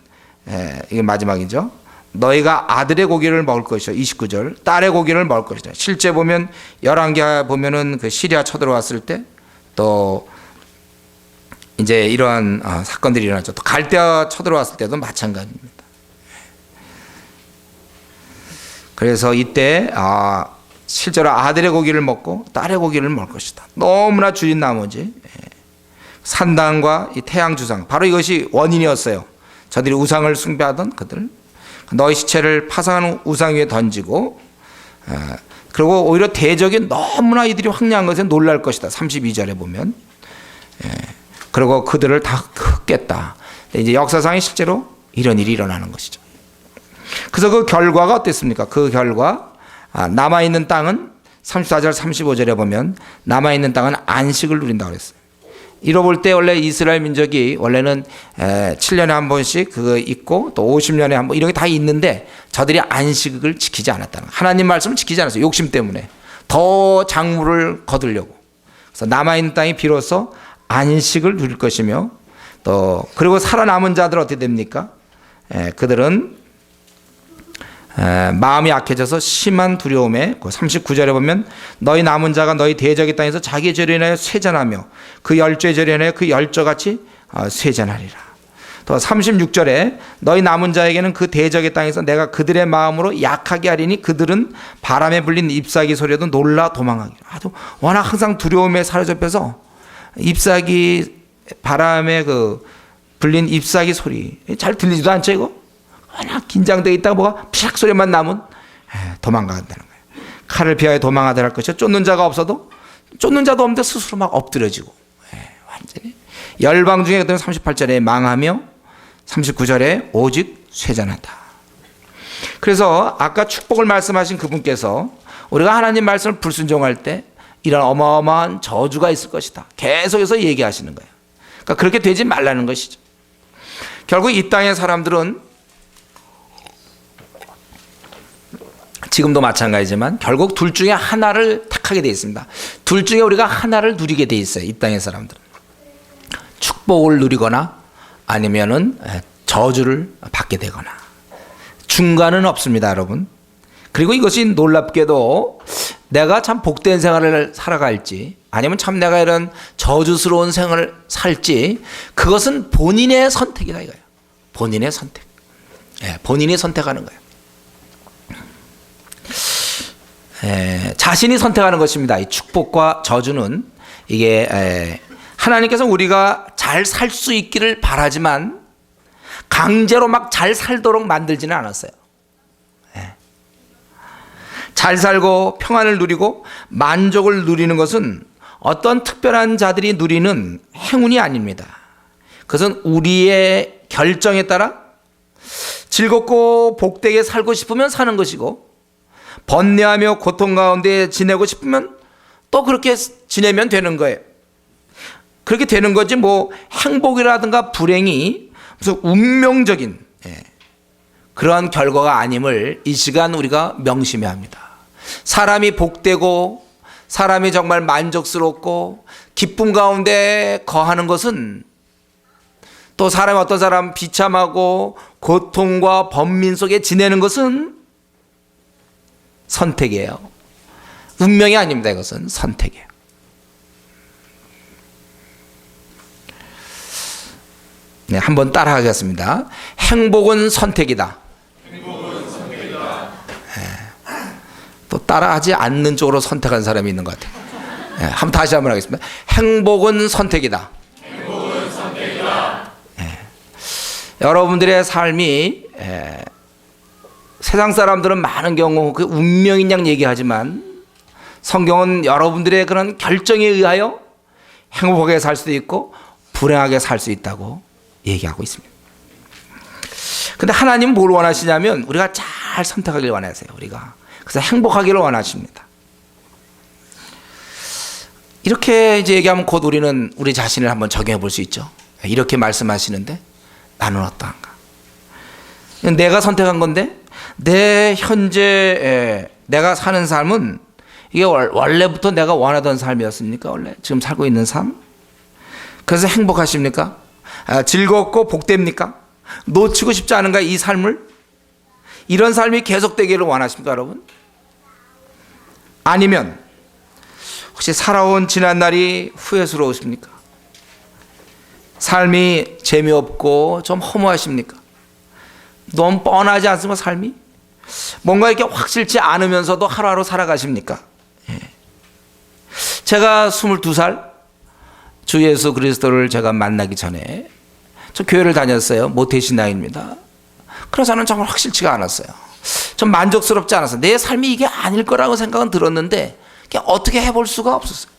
이게 마지막이죠. 너희가 아들의 고기를 먹을 것이요. 29절 딸의 고기를 먹을 것이다. 실제 보면 열왕기하 보면은 그 시리아 쳐들어왔을 때 또 이제 이러한 사건들이 일어났죠. 또 갈대아 쳐들어왔을 때도 마찬가지입니다. 그래서 이때 실제로 아들의 고기를 먹고 딸의 고기를 먹을 것이다. 너무나 줄인 나머지 산당과 이 태양 주상 바로 이것이 원인이었어요. 저들이 우상을 숭배하던 그들 너희 시체를 파상하는 우상 위에 던지고 그리고 오히려 대적이 너무나 이들이 황량한 것에 놀랄 것이다. 32절에 보면 그리고 그들을 다 흡겠다. 이제 역사상에 실제로 이런 일이 일어나는 것이죠. 그래서 그 결과가 어땠습니까? 그 결과 남아있는 땅은 34절 35절에 보면 남아있는 땅은 안식을 누린다고 그랬어요. 잃어볼 때 원래 이스라엘 민족이 원래는 7년에 한 번씩 그거 있고 또 50년에 한 번 이런 게 다 있는데 저들이 안식을 지키지 않았다는 거예요. 하나님 말씀을 지키지 않았어요. 욕심 때문에 더 작물을 거두려고. 그래서 남아있는 땅이 비로소 안식을 누릴 것이며 또 그리고 살아남은 자들은 어떻게 됩니까? 그들은 마음이 약해져서 심한 두려움에 39절에 보면 너희 남은 자가 너희 대적의 땅에서 자기 죄로 인하여 쇠잔하며 그 열죄의 죄로 인하여 그 열저같이 쇠잔하리라. 또 36절에 너희 남은 자에게는 그 대적의 땅에서 내가 그들의 마음으로 약하게 하리니 그들은 바람에 불린 잎사귀 소리에도 놀라 도망하기로. 아주 워낙 항상 두려움에 사로잡혀서 잎사귀 바람에 그 불린 잎사귀 소리 잘 들리지도 않죠 이거? 워낙 긴장되어 있다가 뭐가 피샥 소리만 나면 도망간다는 거예요. 칼을 피하여 도망하더라 할 것이요. 쫓는 자가 없어도 쫓는 자도 없는데 스스로 막 엎드려지고 완전히 열방 중에 38절에 망하며 39절에 오직 쇠잔하다. 그래서 아까 축복을 말씀하신 그분께서 우리가 하나님 말씀을 불순종할 때 이런 어마어마한 저주가 있을 것이다. 계속해서 얘기하시는 거예요. 그러니까 그렇게 되지 말라는 것이죠. 결국 이 땅의 사람들은 지금도 마찬가지지만 결국 둘 중에 하나를 택하게 되어 있습니다. 둘 중에 우리가 하나를 누리게 되어 있어요. 이 땅의 사람들은. 축복을 누리거나 아니면은 저주를 받게 되거나 중간은 없습니다, 여러분. 그리고 이것이 놀랍게도 내가 참 복된 생활을 살아갈지 아니면 참 내가 이런 저주스러운 생활을 살지 그것은 본인의 선택이다 이거예요. 본인의 선택. 본인이 선택하는 거예요. 자신이 선택하는 것입니다. 이 축복과 저주는 이게 하나님께서 우리가 잘 살 수 있기를 바라지만 강제로 막 잘 살도록 만들지는 않았어요. 잘 살고 평안을 누리고 만족을 누리는 것은 어떤 특별한 자들이 누리는 행운이 아닙니다. 그것은 우리의 결정에 따라 즐겁고 복되게 살고 싶으면 사는 것이고 번뇌하며 고통 가운데 지내고 싶으면 또 그렇게 지내면 되는 거예요. 그렇게 되는 거지 뭐 행복이라든가 불행이 무슨 운명적인 그러한 결과가 아님을 이 시간 우리가 명심해야 합니다. 사람이 복되고 사람이 정말 만족스럽고 기쁨 가운데 거하는 것은 또 사람이 어떤 사람 비참하고 고통과 번민 속에 지내는 것은 선택이에요. 운명이 아닙니다. 이것은 선택이에요. 네, 한번 따라하겠습니다. 행복은 선택이다. 행복은 선택이다. 또 따라하지 않는 쪽으로 선택한 사람이 있는 것 같아요. 다시 한번 하겠습니다. 행복은 선택이다. 행복은 선택이다. 여러분들의 삶이 세상 사람들은 많은 경우 그 운명인 양 얘기하지만 성경은 여러분들의 그런 결정에 의하여 행복하게 살 수도 있고 불행하게 살 수 있다고 얘기하고 있습니다. 근데 하나님은 뭘 원하시냐면 우리가 잘 선택하길 원하세요. 우리가 그래서 행복하기를 원하십니다. 이렇게 이제 얘기하면 곧 우리는 우리 자신을 한번 적용해 볼 수 있죠. 이렇게 말씀하시는데 나는 어떠한가? 내가 선택한 건데 내 현재 내가 사는 삶은 이게 원래부터 내가 원하던 삶이었습니까? 원래 지금 살고 있는 삶? 그래서 행복하십니까? 즐겁고 복됩니까? 놓치고 싶지 않은가 이 삶을? 이런 삶이 계속되기를 원하십니까 여러분? 아니면 혹시 살아온 지난 날이 후회스러우십니까? 삶이 재미없고 좀 허무하십니까? 너무 뻔하지 않습니까 삶이? 뭔가 이렇게 확실치 않으면서도 하루하루 살아가십니까? 제가 22살 주 예수 그리스도를 제가 만나기 전에 저 교회를 다녔어요. 모태신앙입니다. 그래서는 정말 확실치가 않았어요. 좀 만족스럽지 않았어요. 내 삶이 이게 아닐 거라고 생각은 들었는데 어떻게 해볼 수가 없었어요.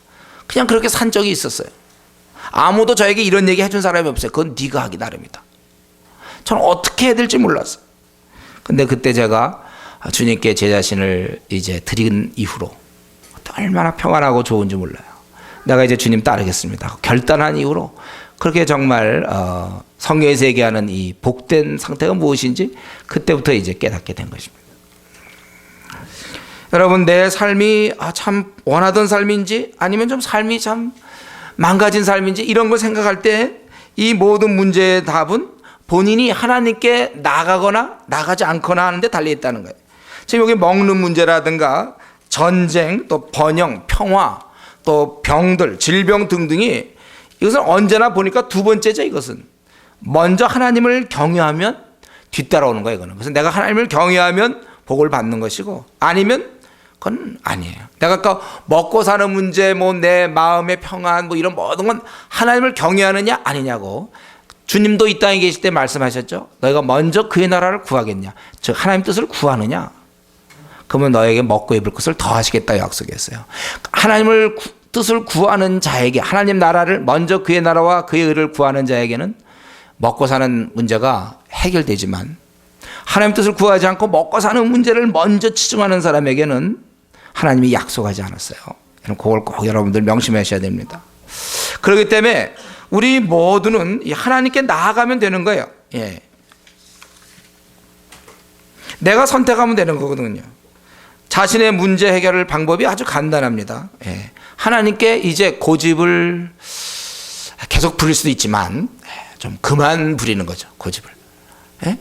그냥 그렇게 산 적이 있었어요. 아무도 저에게 이런 얘기 해준 사람이 없어요. 그건 네가 하기 나름이다. 저는 어떻게 해야 될지 몰랐어요. 근데 그때 제가 주님께 제 자신을 이제 드린 이후로 얼마나 평안하고 좋은지 몰라요. 내가 이제 주님 따르겠습니다. 결단한 이후로 그렇게 정말 성경에서 얘기하는 이 복된 상태가 무엇인지 그때부터 이제 깨닫게 된 것입니다. 여러분 내 삶이 참 원하던 삶인지 아니면 좀 삶이 참 망가진 삶인지 이런 걸 생각할 때 이 모든 문제의 답은 본인이 하나님께 나가거나 나가지 않거나 하는데 달려있다는 거예요. 지금 여기 먹는 문제라든가 전쟁 또 번영 평화 또 병들 질병 등등이 이것은 언제나 보니까 두 번째죠. 이것은 먼저 하나님을 경외하면 뒤따라오는 거예요. 이거는. 그래서 내가 하나님을 경외하면 복을 받는 것이고 아니면 그건 아니에요. 내가 아까 먹고 사는 문제 뭐 내 마음의 평안 뭐 이런 모든 건 하나님을 경외하느냐 아니냐고 주님도 이 땅에 계실 때 말씀하셨죠. 너희가 먼저 그의 나라를 구하겠냐 즉 하나님 뜻을 구하느냐 그러면 너에게 먹고 입을 것을 더하시겠다 약속했어요. 하나님을 뜻을 구하는 자에게 하나님 나라를 먼저 그의 나라와 그의 의를 구하는 자에게는 먹고 사는 문제가 해결되지만 하나님 뜻을 구하지 않고 먹고 사는 문제를 먼저 치중하는 사람에게는 하나님이 약속하지 않았어요. 그걸 꼭 여러분들 명심하셔야 됩니다. 그렇기 때문에 우리 모두는 하나님께 나아가면 되는 거예요. 예. 내가 선택하면 되는 거거든요. 자신의 문제 해결 방법이 아주 간단합니다. 예. 하나님께 이제 고집을 계속 부릴 수도 있지만 좀 그만 부리는 거죠. 고집을. 예?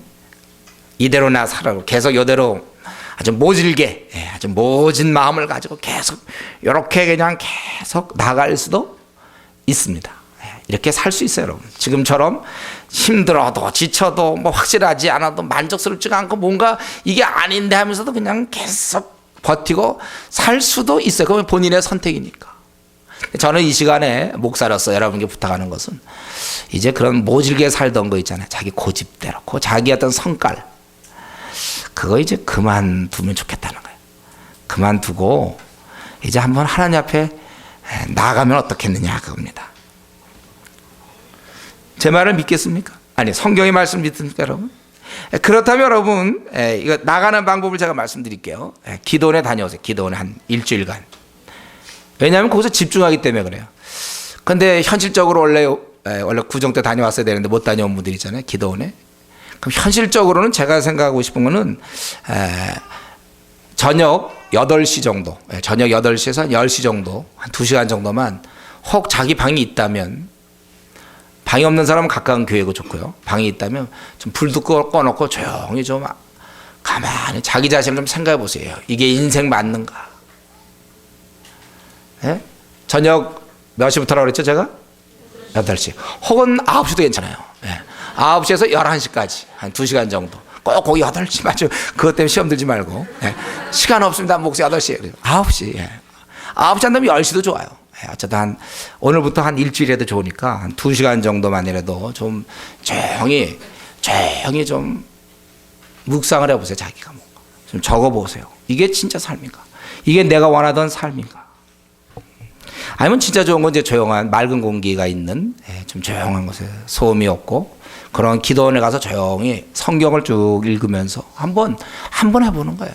이대로 나 살아고 계속 이대로 아주 모질게, 아주 모진 마음을 가지고 계속 이렇게 그냥 계속 나갈 수도 있습니다. 이렇게 살 수 있어요, 여러분. 지금처럼 힘들어도 지쳐도 뭐 확실하지 않아도 만족스럽지가 않고 뭔가 이게 아닌데 하면서도 그냥 계속 버티고 살 수도 있어요. 그건 본인의 선택이니까. 저는 이 시간에 목사로서 여러분께 부탁하는 것은 이제 그런 모질게 살던 거 있잖아요. 자기 고집대로, 자기 어떤 성깔, 그거 이제 그만두면 좋겠다는 거예요. 그만두고 이제 한번 하나님 앞에 나가면 어떻겠느냐 그겁니다. 제 말을 믿겠습니까? 아니, 성경의 말씀 믿습니까, 여러분? 그렇다면 여러분, 이거 나가는 방법을 제가 말씀드릴게요. 기도원에 다녀오세요. 기도원에 한 일주일간. 왜냐하면 거기서 집중하기 때문에 그래요. 근데 현실적으로 원래 구정 때 다녀왔어야 되는데 못 다녀온 분들 있잖아요. 기도원에. 그럼 현실적으로는 제가 생각하고 싶은 거는 저녁 8시 정도, 저녁 8시에서 한 10시 정도, 한 2시간 정도만 혹 자기 방이 있다면, 방이 없는 사람은 가까운 교회고 좋고요. 방이 있다면 좀 불도 꺼놓고 조용히 좀 가만히 자기 자신을 좀 생각해 보세요. 이게 인생 맞는가? 예? 저녁 몇 시부터라고 그랬죠, 제가? 8시. 혹은 9시도 괜찮아요. 예. 9시에서 11시까지 한 2시간 정도. 꼭 거기 8시 맞죠? 그것 때문에 시험 들지 말고. 예. 시간 없습니다. 목사 8시에. 9시. 예. 9시 한 다음에 10시도 좋아요. 어쨌든 오늘부터 한 일주일에도 좋으니까 한 2시간 정도만이라도 좀 조용히 좀 묵상을 해보세요. 자기가 뭔가 좀 적어보세요. 이게 진짜 삶인가? 이게 내가 원하던 삶인가? 아니면 진짜 좋은 건 이제 조용한 맑은 공기가 있는 좀 조용한 곳에 소음이 없고 그런 기도원에 가서 조용히 성경을 쭉 읽으면서 한번 해보는 거예요.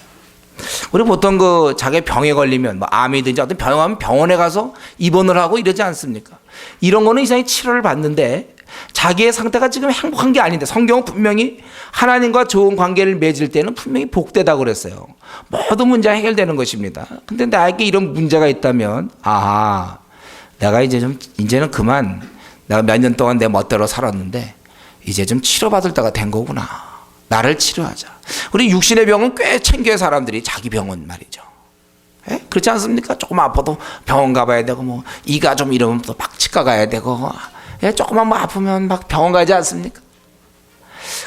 우리 보통 그 자기 병에 걸리면 뭐 암이든지 어떤 병하면 병원에 가서 입원을 하고 이러지 않습니까? 이런 거는 이상히 치료를 받는데 자기의 상태가 지금 행복한 게 아닌데 성경은 분명히 하나님과 좋은 관계를 맺을 때는 분명히 복되다고 그랬어요. 모든 문제가 해결되는 것입니다. 근데 나에게 이런 문제가 있다면 내가 이제는 그만, 내가 몇 년 동안 내 멋대로 살았는데 이제 좀 치료받을 때가 된 거구나. 나를 치료하자. 우리 육신의 병은 꽤 챙겨요, 사람들이. 자기 병은 말이죠. 예? 그렇지 않습니까? 조금 아파도 병원 가봐야 되고, 뭐 이가 좀 이러면 또 막 치과 가야 되고, 조금만 뭐 아프면 막 병원 가지 않습니까?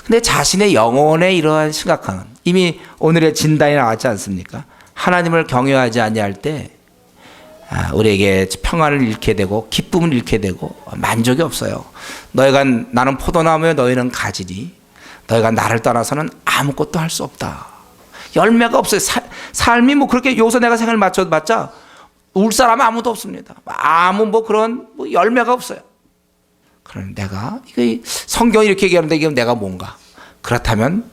근데 자신의 영혼의 이러한 심각한, 이미 오늘의 진단이 나왔지 않습니까? 하나님을 경외하지 아니할 때 우리에게 평안을 잃게 되고 기쁨을 잃게 되고 만족이 없어요. 나는 포도나무에 너희는 가지니 너희가 나를 떠나서는 아무것도 할 수 없다. 열매가 없어요. 삶이 뭐 그렇게 여기서 내가 생을 맞춰봤자 울 사람 아무도 없습니다. 그런 열매가 없어요. 그럼 내가 성경이 이렇게 얘기하는데 이게 내가 뭔가? 그렇다면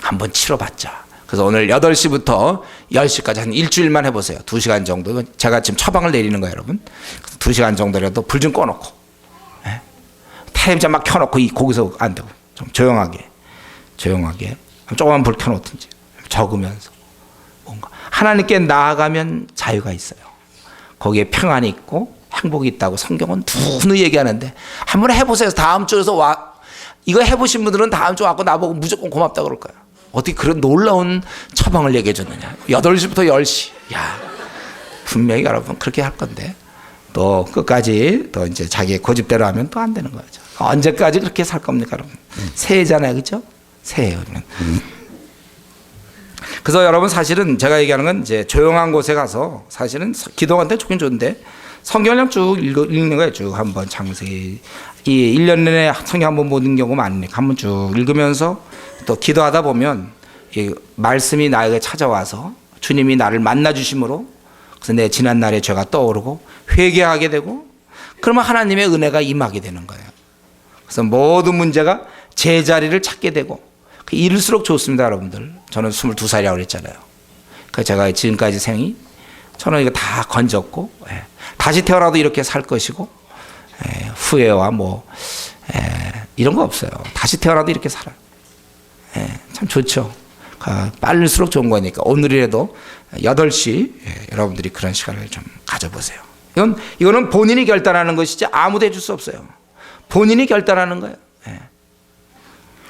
한번 치러봤자. 그래서 오늘 8시부터 10시까지 한 일주일만 해보세요. 2시간 정도. 제가 지금 처방을 내리는 거예요, 여러분. 2시간 정도라도 불 좀 꺼놓고, 텔레비전 막 켜놓고 거기서 안 되고. 좀 조용하게 조그만 불 켜놓든지 적으면서 뭔가 하나님께 나아가면 자유가 있어요. 거기에 평안이 있고 행복이 있다고 성경은 누누이 얘기하는데 한번 해보세요. 다음 주에서 이거 해보신 분들은 다음 주 와서 나보고 무조건 고맙다 그럴 거예요. 어떻게 그런 놀라운 처방을 얘기해 줬느냐. 8시부터 10시. 분명히 여러분 그렇게 할 건데 또 끝까지 또 이제 자기의 고집대로 하면 또 안 되는 거죠. 언제까지 그렇게 살 겁니까, 여러분? 새해잖아요, 그렇죠? 새해요. 그래서 여러분 사실은 제가 얘기하는 건 이제 조용한 곳에 가서 사실은 기도한테 좋긴 좋은데 성경을 쭉 읽는 거예요. 쭉 한번 창세기 1년 내내 성경 한번 보는 경우가 많으니까 한번 쭉 읽으면서 또 기도하다 보면 이 말씀이 나에게 찾아와서 주님이 나를 만나 주심으로 그래서 내 지난 날의 죄가 떠오르고 회개하게 되고 그러면 하나님의 은혜가 임하게 되는 거예요. 그래서 모든 문제가 제자리를 찾게 되고 이럴수록 좋습니다, 여러분들. 저는 22살이라고 그랬잖아요. 그러니까 제가 지금까지 생이 저는 이거 다 건졌고 다시 태어나도 이렇게 살 것이고 후회와 이런 거 없어요. 다시 태어나도 이렇게 살아요. 참 좋죠. 빠를수록 좋은 거니까 오늘이라도 8시 여러분들이 그런 시간을 좀 가져보세요. 이거는 본인이 결단하는 것이지 아무도 해줄 수 없어요. 본인이 결단하는 거예요.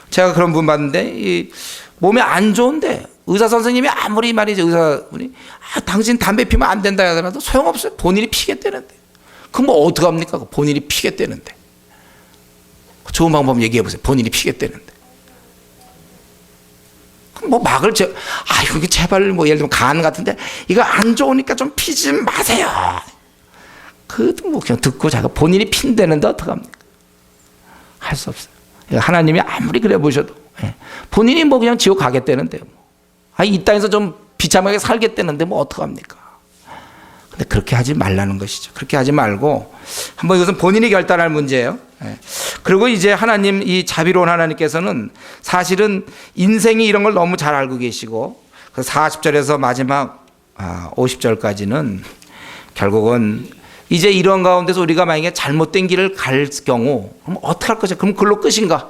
제가 그런 분 봤는데 몸이 안 좋은데 의사 선생님이 아무리 말이죠, 의사분이 당신 담배 피면 안 된다 하더라도 소용없어요. 본인이 피겠다는데. 그럼 뭐 어떡합니까? 본인이 피겠다는데. 좋은 방법 얘기해 보세요. 본인이 피겠다는데. 그럼 뭐 막을 이거 제발 뭐 예를 들면 간 같은데 이거 안 좋으니까 좀 피지 마세요. 그것도 뭐 그냥 듣고 자가 본인이 핀다는데 어떡합니까? 할 수 없어요. 하나님이 아무리 그래 보셔도 본인이 뭐 그냥 지옥 가겠다는데 이 땅에서 좀 비참하게 살겠다는데 뭐 어떡합니까? 근데 그렇게 하지 말라는 것이죠. 그렇게 하지 말고 한번 이것은 본인이 결단할 문제예요. 그리고 이제 하나님, 이 자비로운 하나님께서는 사실은 인생이 이런 걸 너무 잘 알고 계시고 그 40절에서 마지막 50절까지는 결국은 이제 이런 가운데서 우리가 만약에 잘못된 길을 갈 경우 그럼 어떻게 할 것이야? 그럼 그걸로 끝인가?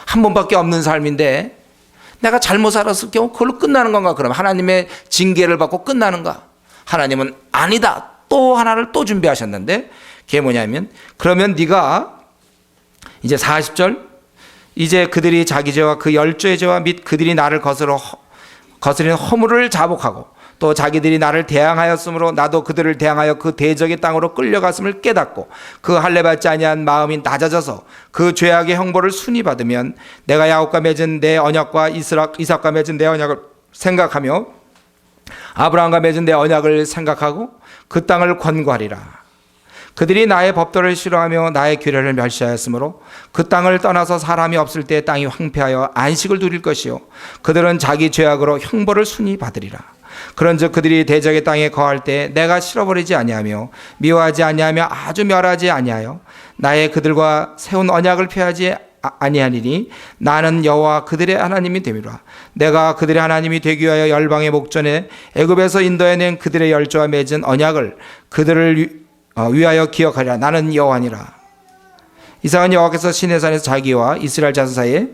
한 번밖에 없는 삶인데 내가 잘못 살았을 경우 그걸로 끝나는 건가? 그럼 하나님의 징계를 받고 끝나는가? 하나님은 아니다. 또 하나를 또 준비하셨는데 그게 뭐냐면 그러면 네가 이제 40절 이제 그들이 자기 죄와 그 열조의 죄와 및 그들이 나를 거스리는 허물을 자복하고 또 자기들이 나를 대항하였으므로 나도 그들을 대항하여 그 대적의 땅으로 끌려갔음을 깨닫고 그 할례 받지 아니한 마음이 낮아져서 그 죄악의 형벌을 순히 받으면 내가 야곱과 맺은 내 언약과 이삭과 맺은 내 언약을 생각하며 아브라함과 맺은 내 언약을 생각하고 그 땅을 권고하리라. 그들이 나의 법도를 싫어하며 나의 규례를 멸시하였으므로 그 땅을 떠나서 사람이 없을 때 땅이 황폐하여 안식을 누릴 것이요 그들은 자기 죄악으로 형벌을 순히 받으리라. 그런즉 그들이 대적의 땅에 거할 때 내가 실어버리지 아니하며 미워하지 아니하며 아주 멸하지 아니하여 나의 그들과 세운 언약을 폐하지 아니하리니 나는 여호와 그들의 하나님이 됨이라. 내가 그들의 하나님이 되기 위하여 열방의 목전에 애굽에서 인도해낸 그들의 열조와 맺은 언약을 그들을 위하여 기억하리라. 나는 여호와니라. 이삭은 여호와께서 시내산에서 자기와 이스라엘 자손 사이에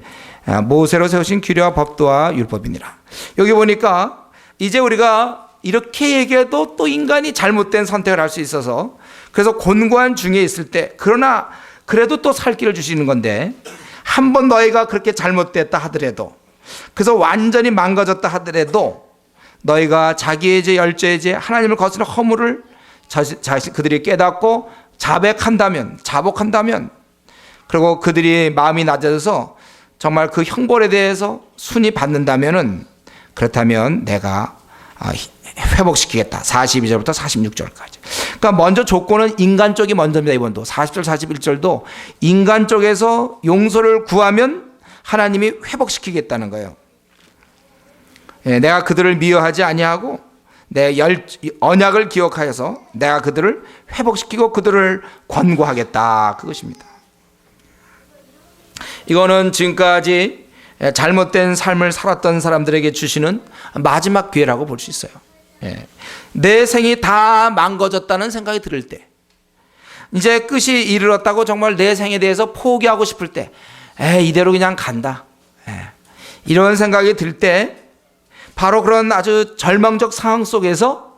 모세로 세우신 규례와 법도와 율법이니라. 여기 보니까 이제 우리가 이렇게 얘기해도 또 인간이 잘못된 선택을 할 수 있어서 그래서 곤고한 중에 있을 때 그러나 그래도 또 살 길을 주시는 건데 한 번 너희가 그렇게 잘못됐다 하더라도 그래서 완전히 망가졌다 하더라도 너희가 자기의 죄 열죄의 죄 하나님을 거스르는 허물을 그들이 깨닫고 자복한다면 그리고 그들이 마음이 낮아져서 정말 그 형벌에 대해서 순위 받는다면은 그렇다면 내가 회복시키겠다. 42절부터 46절까지. 그러니까 먼저 조건은 인간 쪽이 먼저입니다. 이번도 40절 41절도 인간 쪽에서 용서를 구하면 하나님이 회복시키겠다는 거예요. 내가 그들을 미워하지 아니하고 내 언약을 기억하여서 내가 그들을 회복시키고 그들을 권고하겠다. 그것입니다. 이거는 지금까지 잘못된 삶을 살았던 사람들에게 주시는 마지막 기회라고 볼 수 있어요. 내 생이 다 망가졌다는 생각이 들을 때, 이제 끝이 이르렀다고 정말 내 생에 대해서 포기하고 싶을 때, 이대로 그냥 간다. 이런 생각이 들 때, 바로 그런 아주 절망적 상황 속에서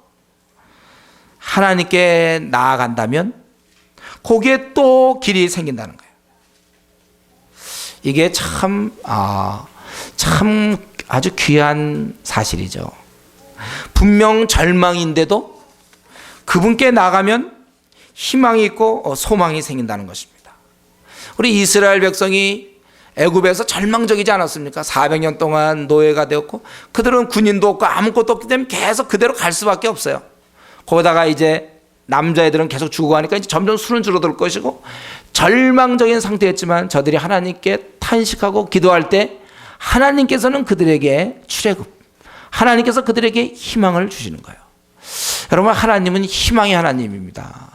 하나님께 나아간다면 거기에 또 길이 생긴다는 거예요. 이게 참 아주 귀한 사실이죠. 분명 절망인데도 그분께 나가면 희망이 있고 소망이 생긴다는 것입니다. 우리 이스라엘 백성이 애굽에서 절망적이지 않았습니까? 400년 동안 노예가 되었고 그들은 군인도 없고 아무것도 없기 때문에 계속 그대로 갈 수밖에 없어요. 거기다가 이제 남자애들은 계속 죽어가니까 이제 점점 수는 줄어들 것이고 절망적인 상태였지만 저들이 하나님께 탄식하고 기도할 때 하나님께서는 그들에게 출애굽, 하나님께서 그들에게 희망을 주시는 거예요. 여러분, 하나님은 희망의 하나님입니다.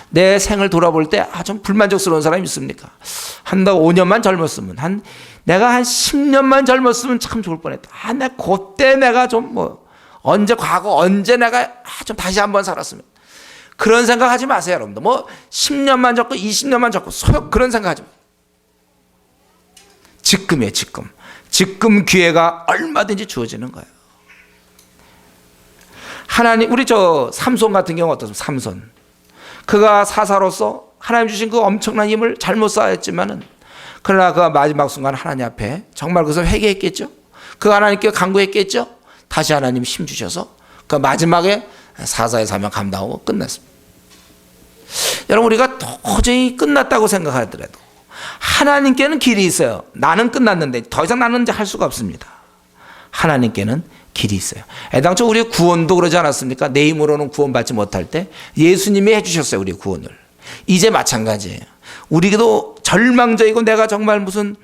내 생을 돌아볼 때 좀 불만족스러운 사람이 있습니까? 5년만 젊었으면 내가 한 10년만 젊었으면 참 좋을 뻔했다. 내가 그때 내가 좀 언제 내가 좀 다시 한번 살았으면. 그런 생각하지 마세요, 여러분들. 10년만 적고 20년만 적고 그런 생각하지 마세요. 지금이에요, 지금. 지금 기회가 얼마든지 주어지는 거예요. 하나님, 우리 삼손 같은 경우 어떻습니까? 삼손. 그가 사사로서 하나님 주신 그 엄청난 힘을 잘못 쌓았지만은 그러나 그가 마지막 순간 하나님 앞에 정말 그것을 회개했겠죠. 그 하나님께 간구했겠죠. 다시 하나님이 힘 주셔서 그 마지막에 사사의 사명 감당하고 끝났습니다. 여러분, 우리가 도저히 끝났다고 생각하더라도 하나님께는 길이 있어요. 나는 끝났는데 더 이상 나는 이제 할 수가 없습니다. 하나님께는 길이 있어요. 애당초 우리 구원도 그러지 않았습니까? 내 힘으로는 구원받지 못할 때 예수님이 해주셨어요, 우리 구원을. 이제 마찬가지예요. 우리도 절망적이고 내가 정말 무슨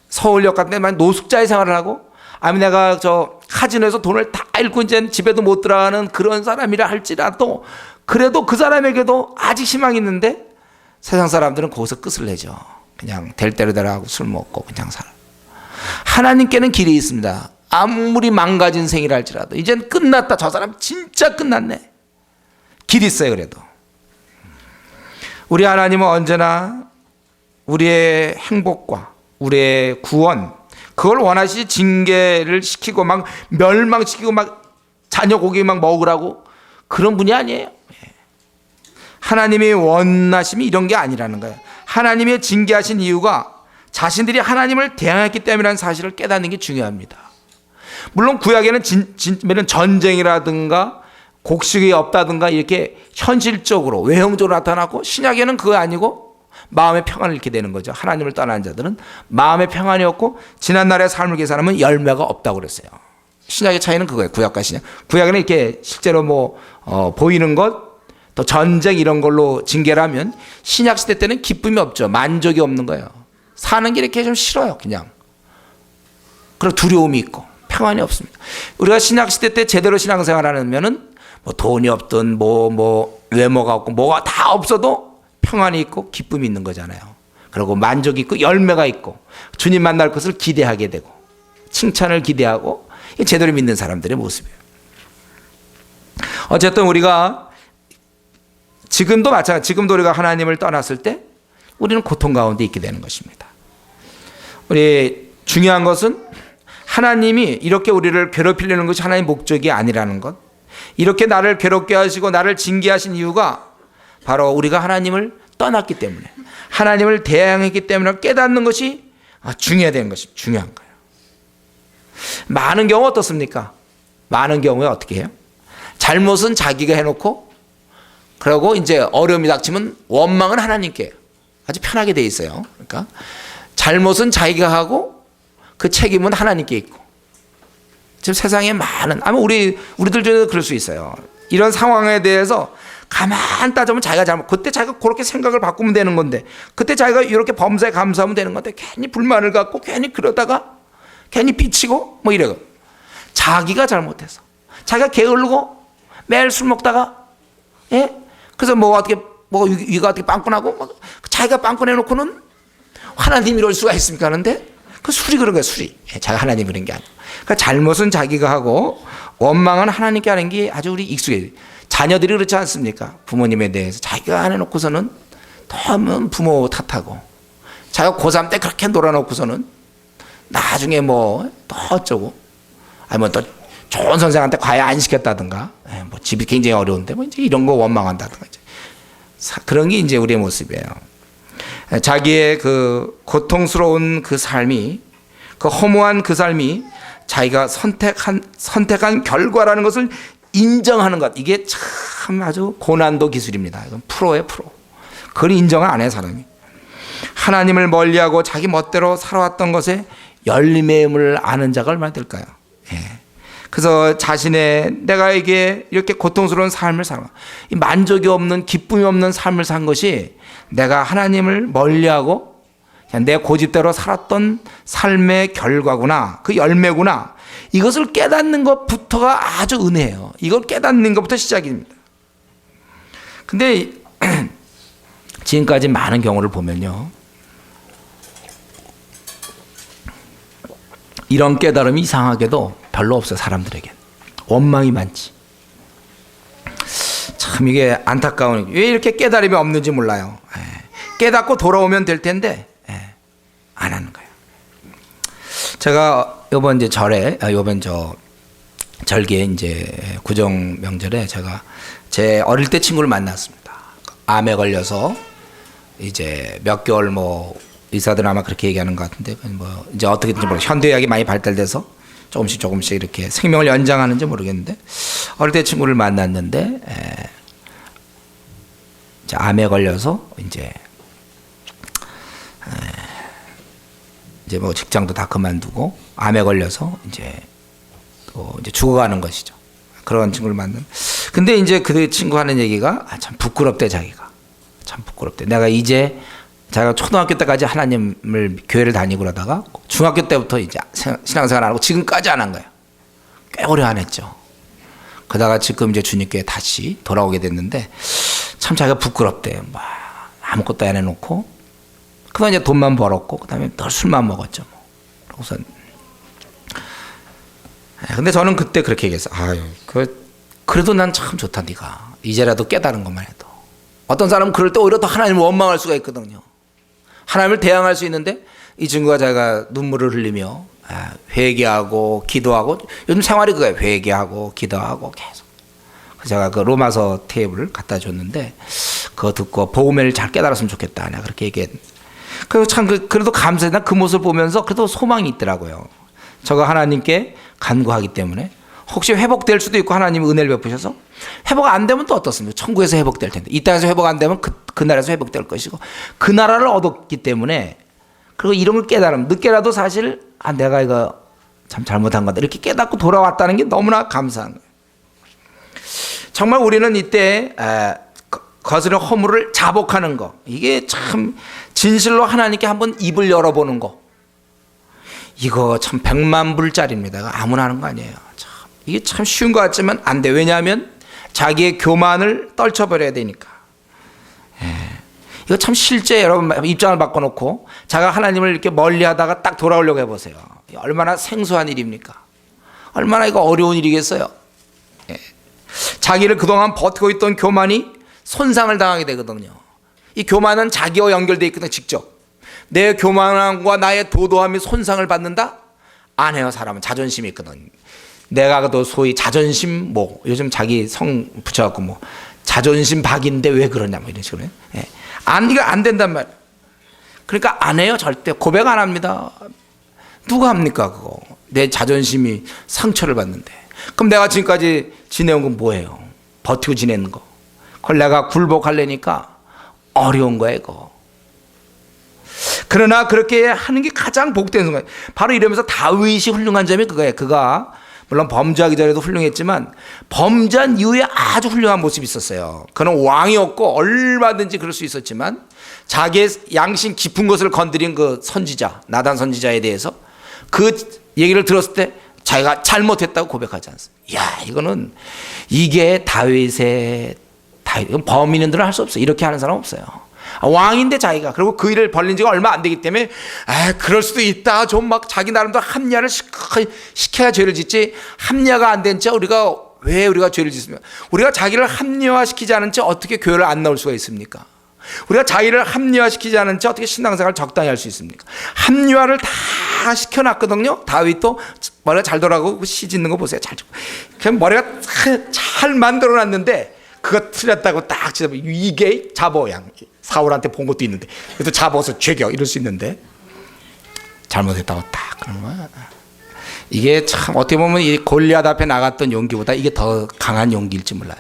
서울역 같은 데 노숙자의 생활을 하고, 아니면 내가 저 카지노에서 돈을 다 잃고 이제 집에도 못 들어가는 그런 사람이라 할지라도, 그래도 그 사람에게도 아직 희망이 있는데 세상 사람들은 거기서 끝을 내죠. 그냥 될 대로 되라 하고 술 먹고 그냥 살아. 하나님께는 길이 있습니다. 아무리 망가진 생이라 할지라도 이젠 끝났다, 저 사람 진짜 끝났네, 길이 있어요. 그래도 우리 하나님은 언제나 우리의 행복과 우리의 구원, 그걸 원하시지 징계를 시키고 막 멸망시키고 막 자녀 고기 막 먹으라고 그런 분이 아니에요. 하나님의 원하심이 이런 게 아니라는 거예요. 하나님의 징계하신 이유가 자신들이 하나님을 대항했기 때문이라는 사실을 깨닫는 게 중요합니다. 물론 구약에는 전쟁이라든가 곡식이 없다든가 이렇게 현실적으로 외형적으로 나타나고, 신약에는 그거 아니고 마음의 평안을 잃게 되는 거죠. 하나님을 떠난 자들은 마음의 평안이 없고 지난날의 삶을 계산하면 열매가 없다고 그랬어요. 신약의 차이는 그거예요. 구약과 신약. 구약에는 이렇게 실제로 보이는 것, 또 전쟁 이런 걸로 징계를 하면, 신약 시대 때는 기쁨이 없죠. 만족이 없는 거예요. 사는 게 이렇게 좀 싫어요, 그냥. 그리고 두려움이 있고 평안이 없습니다. 우리가 신약 시대 때 제대로 신앙생활 하면은 돈이 없든 외모가 없고 뭐가 다 없어도 평안이 있고 기쁨이 있는 거잖아요. 그리고 만족이 있고 열매가 있고 주님 만날 것을 기대하게 되고 칭찬을 기대하고, 이게 제대로 믿는 사람들의 모습이에요. 어쨌든 우리가 지금도 마찬가지, 지금도 우리가 하나님을 떠났을 때 우리는 고통 가운데 있게 되는 것입니다. 우리 중요한 것은 하나님이 이렇게 우리를 괴롭히려는 것이 하나님의 목적이 아니라는 것. 이렇게 나를 괴롭게 하시고 나를 징계하신 이유가 바로 우리가 하나님을 떠났기 때문에, 하나님을 대항했기 때문에 깨닫는 것이 중요하다는 것이 중요한 거예요. 많은 경우 어떻습니까? 많은 경우에 어떻게 해요? 잘못은 자기가 해놓고, 그리고 이제 어려움이 닥치면 원망은 하나님께 아주 편하게 돼 있어요. 그러니까 잘못은 자기가 하고 그 책임은 하나님께 있고. 지금 세상에 많은, 아마 우리들 중에도 그럴 수 있어요. 이런 상황에 대해서 가만 따져보면 자기가 잘못, 그때 자기가 그렇게 생각을 바꾸면 되는 건데, 그때 자기가 이렇게 범사에 감사하면 되는 건데, 괜히 불만을 갖고 괜히 그러다가 괜히 삐치고 이래요. 자기가 잘못해서 자기가 게으르고 매일 술 먹다가, 그래서 위가 어떻게 빵꾸나고 자기가 빵꾸내 놓고는 하나님이 이럴 수가 있습니까 하는데, 그 술이 그런 거예요. 술이. 자기가 하나님이 그런 게 아니고. 그러니까 잘못은 자기가 하고 원망은 하나님께 하는 게 아주 우리 익숙해요. 자녀들이 그렇지 않습니까? 부모님에 대해서 자기가 안 해놓고서는 너무 부모 탓하고, 자기가 고3 때 그렇게 놀아놓고서는 나중에 또 어쩌고, 아니면 또 좋은 선생한테 과외 안 시켰다든가, 집이 굉장히 어려운데 이제 이런 거 원망한다든가, 그런 게 이제 우리의 모습이에요. 자기의 그 고통스러운 그 삶이, 그 허무한 그 삶이 자기가 선택한 결과라는 것을 인정하는 것, 이게 참 아주 고난도 기술입니다. 이건 프로예요, 프로. 그걸 인정을 안 해요, 사람이. 하나님을 멀리하고 자기 멋대로 살아왔던 것에 열매임을 아는 자가 얼마나 될까요? 그래서 내가 이게 이렇게 고통스러운 삶을 살아, 이 만족이 없는, 기쁨이 없는 삶을 산 것이 내가 하나님을 멀리하고 그냥 내 고집대로 살았던 삶의 결과구나, 그 열매구나, 이것을 깨닫는 것부터가 아주 은혜예요. 이걸 깨닫는 것부터 시작입니다. 근데 지금까지 많은 경우를 보면요, 이런 깨달음이 이상하게도 별로 없어요. 사람들에게 원망이 많지. 참 이게 안타까운, 왜 이렇게 깨달음이 없는지 몰라요. 깨닫고 돌아오면 될 텐데 안 하는 거예요. 제가 이번 절기에 이제 구정 명절에 제가 제 어릴 때 친구를 만났습니다. 암에 걸려서 이제 몇 개월 의사들은 아마 그렇게 얘기하는 것 같은데, 이제 어떻게든지 현대의학이 많이 발달돼서 조금씩 이렇게 생명을 연장하는지 모르겠는데 어릴 때 친구를 만났는데 이제 암에 걸려서 이제 뭐 직장도 다 그만두고 암에 걸려서 이제 또 이제 죽어가는 것이죠. 그런 친구를 만난. 근데 이제 그 친구 하는 얘기가 참 부끄럽대. 자기가 참 부끄럽대. 내가 이제 자기가 초등학교 때까지 하나님을 교회를 다니고 그러다가 중학교 때부터 이제 신앙생활 안 하고 지금까지 안 한 거예요. 꽤 오래 안 했죠. 그러다가 지금 이제 주님께 다시 돌아오게 됐는데 참 자기가 부끄럽대. 뭐 아무것도 안 해놓고 그다음 이제 돈만 벌었고 그다음에 늘 술만 먹었죠. 뭐. 우선 근데 저는 그때 그렇게 얘기했어요. 아유, 그래도 난 참 좋다. 네가 이제라도 깨달은 것만 해도. 어떤 사람은 그럴 때 오히려 더 하나님을 원망할 수가 있거든요. 하나님을 대항할 수 있는데 이 친구가 자기가 눈물을 흘리며 회개하고 기도하고 요즘 생활이 그거예요. 회개하고 기도하고 계속. 제가 그 로마서 테이블을 갖다 줬는데 그거 듣고 복음을 잘 깨달았으면 좋겠다. 내가 그렇게 얘기했는데 그래서 참 그래도 감사해. 난 그 모습을 보면서 그래도 소망이 있더라고요. 저가 하나님께 간구하기 때문에 혹시 회복될 수도 있고 하나님이 은혜를 베푸셔서 회복 안 되면 또 어떻습니까? 천국에서 회복될 텐데 이 땅에서 회복 안 되면 그 나라에서 회복될 것이고 그 나라를 얻었기 때문에 그리고 이런 걸 깨달으면 늦게라도 사실 내가 이거 참 잘못한 거다 이렇게 깨닫고 돌아왔다는 게 너무나 감사한 거예요. 정말 우리는 이때 거스른 허물을 자복하는 거 이게 참 진실로 하나님께 한번 입을 열어보는 거 이거 참 100만 불짜리입니다. 아무나 하는 거 아니에요. 참, 이게 참 쉬운 것 같지만 안 돼. 왜냐하면 자기의 교만을 떨쳐버려야 되니까. 이거 참 실제 여러분 입장을 바꿔놓고 자기가 하나님을 이렇게 멀리하다가 딱 돌아오려고 해보세요. 얼마나 생소한 일입니까? 얼마나 이거 어려운 일이겠어요. 자기를 그동안 버티고 있던 교만이 손상을 당하게 되거든요. 이 교만은 자기와 연결되어 있거든요. 직접. 내 교만함과 나의 도도함이 손상을 받는다? 안 해요. 사람은 자존심이 있거든. 내가 또 소위 자존심 뭐 요즘 자기 성 붙여갖고 뭐 자존심 박인데 왜 그러냐 뭐 이런 식으로 이거 안 된단 말이에요. 그러니까 안 해요. 절대 고백 안 합니다. 누가 합니까 그거. 내 자존심이 상처를 받는데 그럼 내가 지금까지 지내온 건 뭐예요? 버티고 지내는 거. 그걸 내가 굴복하려니까 어려운 거예요 이거. 그러나 그렇게 하는 게 가장 복된 순간. 바로 이러면서 다윗이 훌륭한 점이 그거예요. 그가 물론 범죄하기 전에도 훌륭했지만 범죄한 이후에 아주 훌륭한 모습이 있었어요. 그는 왕이었고 얼마든지 그럴 수 있었지만 자기의 양심 깊은 것을 건드린 그 선지자 나단 선지자에 대해서 그 얘기를 들었을 때 자기가 잘못했다고 고백하지 않습니다. 이거는 이게 다윗의 범인들은 할 수 없어요. 이렇게 하는 사람 없어요. 왕인데 자기가 그리고 그 일을 벌린 지가 얼마 안 되기 때문에 그럴 수도 있다 좀 막 자기 나름대로 합리화를 시켜야 죄를 짓지 합리화가 안 된 채 왜 우리가 죄를 짓습니까? 우리가 자기를 합리화시키지 않은 채 어떻게 교회를 안 나올 수가 있습니까? 우리가 자기를 합리화시키지 않은 채 어떻게 신앙생활을 적당히 할 수 있습니까? 합리화를 다 시켜놨거든요. 다윗도 머리가 잘 돌아가고 시 짓는 거 보세요. 그냥 머리가 잘 만들어놨는데 그거 틀렸다고 딱 지적하면 이게 자보양 사울한테 본 것도 있는데 그래도 잡아서 죄겨 이럴 수 있는데 잘못했다고 딱 그러는 거야. 이게 참 어떻게 보면 이 골리앗 앞에 나갔던 용기보다 이게 더 강한 용기일지 몰라요.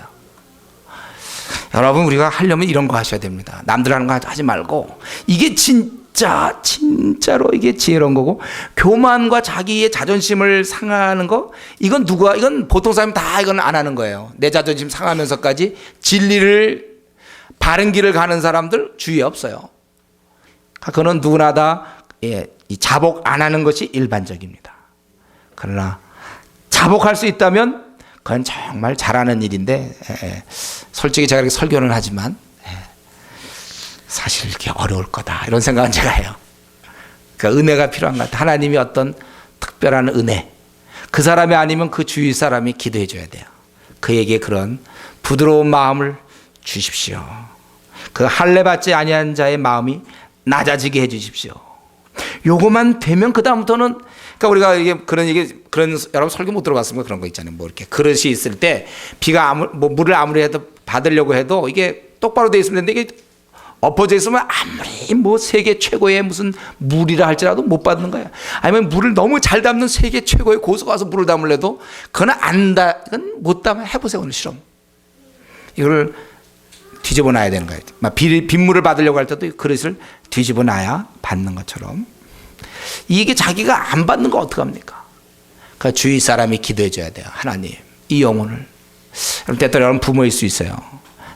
여러분 우리가 하려면 이런 거 하셔야 됩니다. 남들 하는 거 하지 말고 이게 진짜로 이게 지혜로운 거고 교만과 자기의 자존심을 상하는 거 이건 보통 사람이 다 이건 안 하는 거예요. 내 자존심 상하면서까지 진리를 바른 길을 가는 사람들 주위에 없어요. 그거는 누구나 다 이 자복 안 하는 것이 일반적입니다. 그러나 자복할 수 있다면 그건 정말 잘하는 일인데 솔직히 제가 이렇게 설교는 하지만 사실 이렇게 어려울 거다 이런 생각은 제가 해요. 그러니까 은혜가 필요한 것 같아요. 하나님이 어떤 특별한 은혜 그 사람이 아니면 그 주위 사람이 기도해 줘야 돼요. 그에게 그런 부드러운 마음을 주십시오. 그 할례 받지 아니한 자의 마음이 낮아지게 해 주십시오. 요거만 되면 그 다음부터는 그러니까 우리가 이게 그런 여러분 설교 못 들어봤으면 그런 거 있잖아요. 뭐 이렇게 그릇이 있을 때 비가 물을 아무리 해도 받으려고 해도 이게 똑바로 돼 있으면 되는데 이게 엎어져 있으면 아무리 뭐 세계 최고의 무슨 물이라 할지라도 못 받는 거야. 아니면 물을 너무 잘 담는 세계 최고의 고수가 와서 물을 담으려도 그건 그건 못 담아. 해보세요 오늘 실험. 이걸 뒤집어 놔야 되는 거예요. 막 빗물을 받으려고 할 때도 그릇을 뒤집어 놔야 받는 것처럼. 이게 자기가 안 받는 거 어떡합니까? 그러니까 주위 사람이 기도해 줘야 돼요. 하나님 이 영혼을. 때때로 여러분 부모일 수 있어요.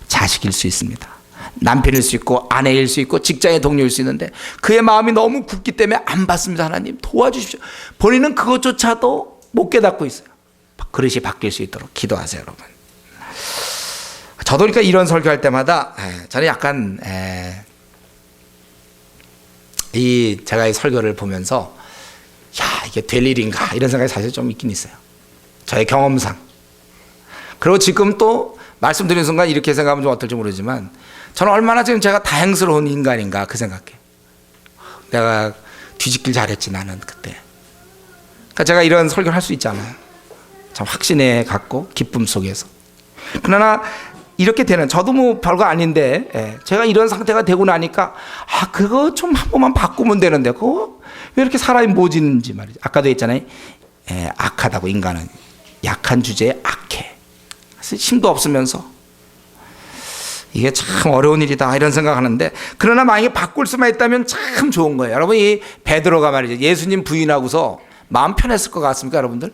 자식일 수 있습니다. 남편일 수 있고 아내일 수 있고 직장의 동료일 수 있는데 그의 마음이 너무 굳기 때문에 안 받습니다. 하나님 도와주십시오. 본인은 그것조차도 못 깨닫고 있어요. 그릇이 바뀔 수 있도록 기도하세요 여러분. 저도 그러니까 이런 설교할 때마다 저는 약간 제가 이 설교를 보면서 야 이게 될 일인가 이런 생각이 사실 좀 있긴 있어요. 저의 경험상. 그리고 지금 또 말씀드리는 순간 이렇게 생각하면 좀 어떨지 모르지만 저는 얼마나 지금 제가 다행스러운 인간인가 그 생각해. 내가 뒤집길 잘했지 나는 그때. 그러니까 제가 이런 설교를 할 수 있잖아요. 참 확신에 갖고 기쁨 속에서. 그러나 이렇게 되는 저도 뭐 별거 아닌데 제가 이런 상태가 되고 나니까 그거 좀 한 번만 바꾸면 되는데 그거 왜 이렇게 사람이 모지는지 말이죠. 아까도 했잖아요. 악하다고 인간은 약한 주제에 악해. 그래서 힘도 없으면서 이게 참 어려운 일이다 이런 생각하는데 그러나 만약에 바꿀 수만 있다면 참 좋은 거예요. 여러분 이 베드로가 말이죠. 예수님 부인하고서 마음 편했을 것 같습니까 여러분들?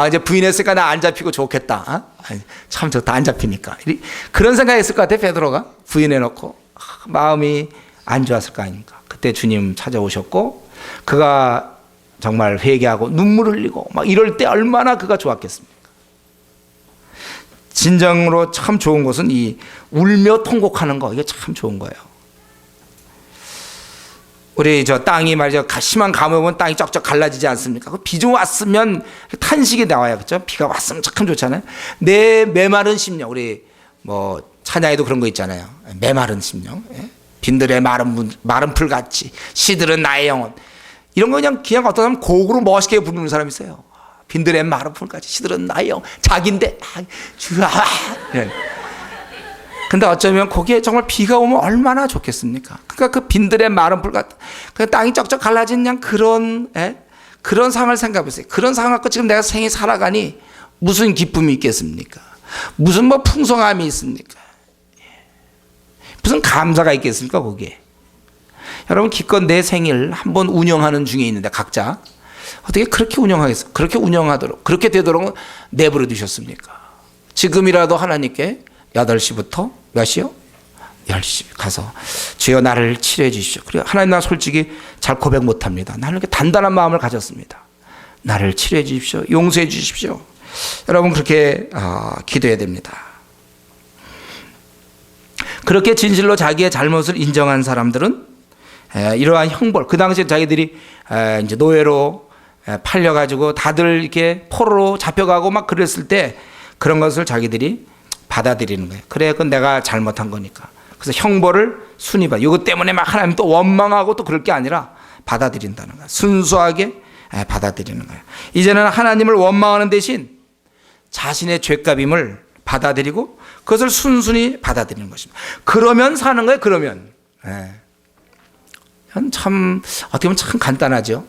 이제 부인했으니까 나 안 잡히고 좋겠다. 참 좋다 안 잡히니까. 그런 생각했을 것 같아요. 베드로가 부인해놓고 마음이 안 좋았을 거 아닙니까? 그때 주님 찾아오셨고 그가 정말 회개하고 눈물 흘리고 막 이럴 때 얼마나 그가 좋았겠습니까? 진정으로 참 좋은 것은 이 울며 통곡하는 거 이게 참 좋은 거예요. 우리 저 땅이 말이죠. 심한 가뭄은 땅이 쩍쩍 갈라지지 않습니까? 비 좀 왔으면 탄식이 나와요. 그렇죠? 비가 왔으면 참 좋잖아요. 내 메마른 심령. 우리 뭐 찬양에도 그런 거 있잖아요. 메마른 심령. 빈들의 마른 풀 같이 시들은 나의 영혼. 이런 거 그냥 어떤 사람 곡으로 멋있게 부르는 사람이 있어요. 빈들의 마른 풀 같이 시들은 나의 영혼. 자기인데 주아. 근데 어쩌면 거기에 정말 비가 오면 얼마나 좋겠습니까? 그러니까 그 빈들의 마른 풀 같은 그 땅이 쩍쩍 갈라진 그냥 그런 상황을 생각해보세요. 그런 상황 갖고 지금 내가 생이 살아가니 무슨 기쁨이 있겠습니까? 무슨 뭐 풍성함이 있습니까? 무슨 감사가 있겠습니까 거기에? 여러분 기껏 내 생일 한번 운영하는 중에 있는데 각자 어떻게 그렇게 운영하겠어요? 그렇게 운영하도록 그렇게 되도록 내버려 두셨습니까? 지금이라도 하나님께 8시부터 몇 시요? 10시 가서 주여 나를 치료해 주십시오. 그래 하나님 나 솔직히 잘 고백 못합니다. 나는 이렇게 단단한 마음을 가졌습니다. 나를 치료해 주십시오. 용서해 주십시오. 여러분 그렇게 기도해야 됩니다. 그렇게 진실로 자기의 잘못을 인정한 사람들은 이러한 형벌 그 당시에 자기들이 이제 노예로 팔려가지고 다들 이렇게 포로로 잡혀가고 막 그랬을 때 그런 것을 자기들이 받아들이는 거예요. 그래, 그건 내가 잘못한 거니까. 그래서 형벌을 순위 봐. 이것 때문에 막 하나님 또 원망하고 또 그럴 게 아니라 받아들인다는 거예요. 순수하게 받아들이는 거예요. 이제는 하나님을 원망하는 대신 자신의 죄값임을 받아들이고 그것을 순순히 받아들이는 것입니다. 그러면 사는 거예요. 그러면. 참 어떻게 보면 참 간단하죠.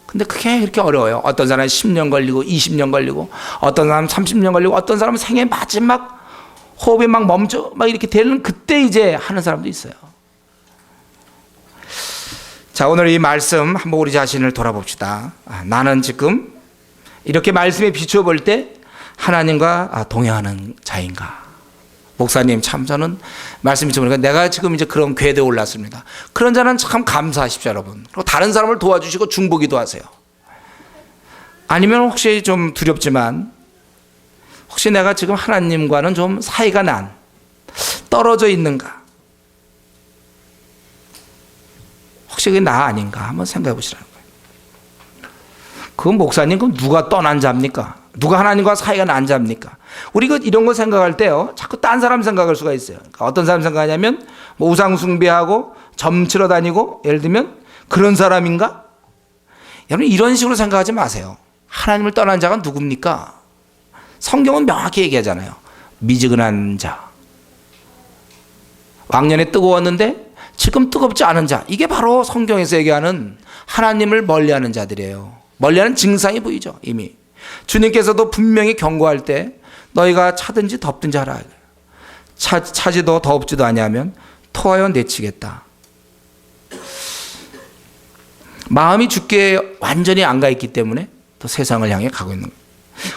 근데 그게 이렇게 어려워요. 어떤 사람은 10년 걸리고 20년 걸리고 어떤 사람은 30년 걸리고 어떤 사람은 생애 마지막 호흡이 막 멈춰 막 이렇게 되는 그때 이제 하는 사람도 있어요. 자, 오늘 이 말씀 한번 우리 자신을 돌아봅시다. 나는 지금 이렇게 말씀에 비추어 볼 때 하나님과 동행하는 자인가? 목사님 참 저는 말씀 비춰보니까 내가 지금 이제 그런 궤도에 올랐습니다. 그런 자는 참 감사하십시오 여러분. 그리고 다른 사람을 도와주시고 중보기도 하세요. 아니면 혹시 좀 두렵지만 혹시 내가 지금 하나님과는 좀 사이가 떨어져 있는가? 혹시 그게 나 아닌가? 한번 생각해 보시라는 거예요. 그건 목사님, 그럼 누가 떠난 자입니까? 누가 하나님과 사이가 난 자입니까? 우리가 이런 거 생각할 때요, 자꾸 딴 사람 생각할 수가 있어요. 그러니까 어떤 사람 생각하냐면, 뭐 우상숭배하고 점치러 다니고, 예를 들면 그런 사람인가? 여러분, 이런 식으로 생각하지 마세요. 하나님을 떠난 자가 누굽니까? 성경은 명확히 얘기하잖아요. 미지근한 자. 왕년에 뜨거웠는데 지금 뜨겁지 않은 자, 이게 바로 성경에서 얘기하는 하나님을 멀리하는 자들이에요. 멀리하는 증상이 보이죠. 이미 주님께서도 분명히 경고할 때 너희가 차든지 덥든지 하라. 차지도 덥지도 아니하면 토하여 내치겠다. 마음이 주께 완전히 안 가 있기 때문에 또 세상을 향해 가고 있는 거예요.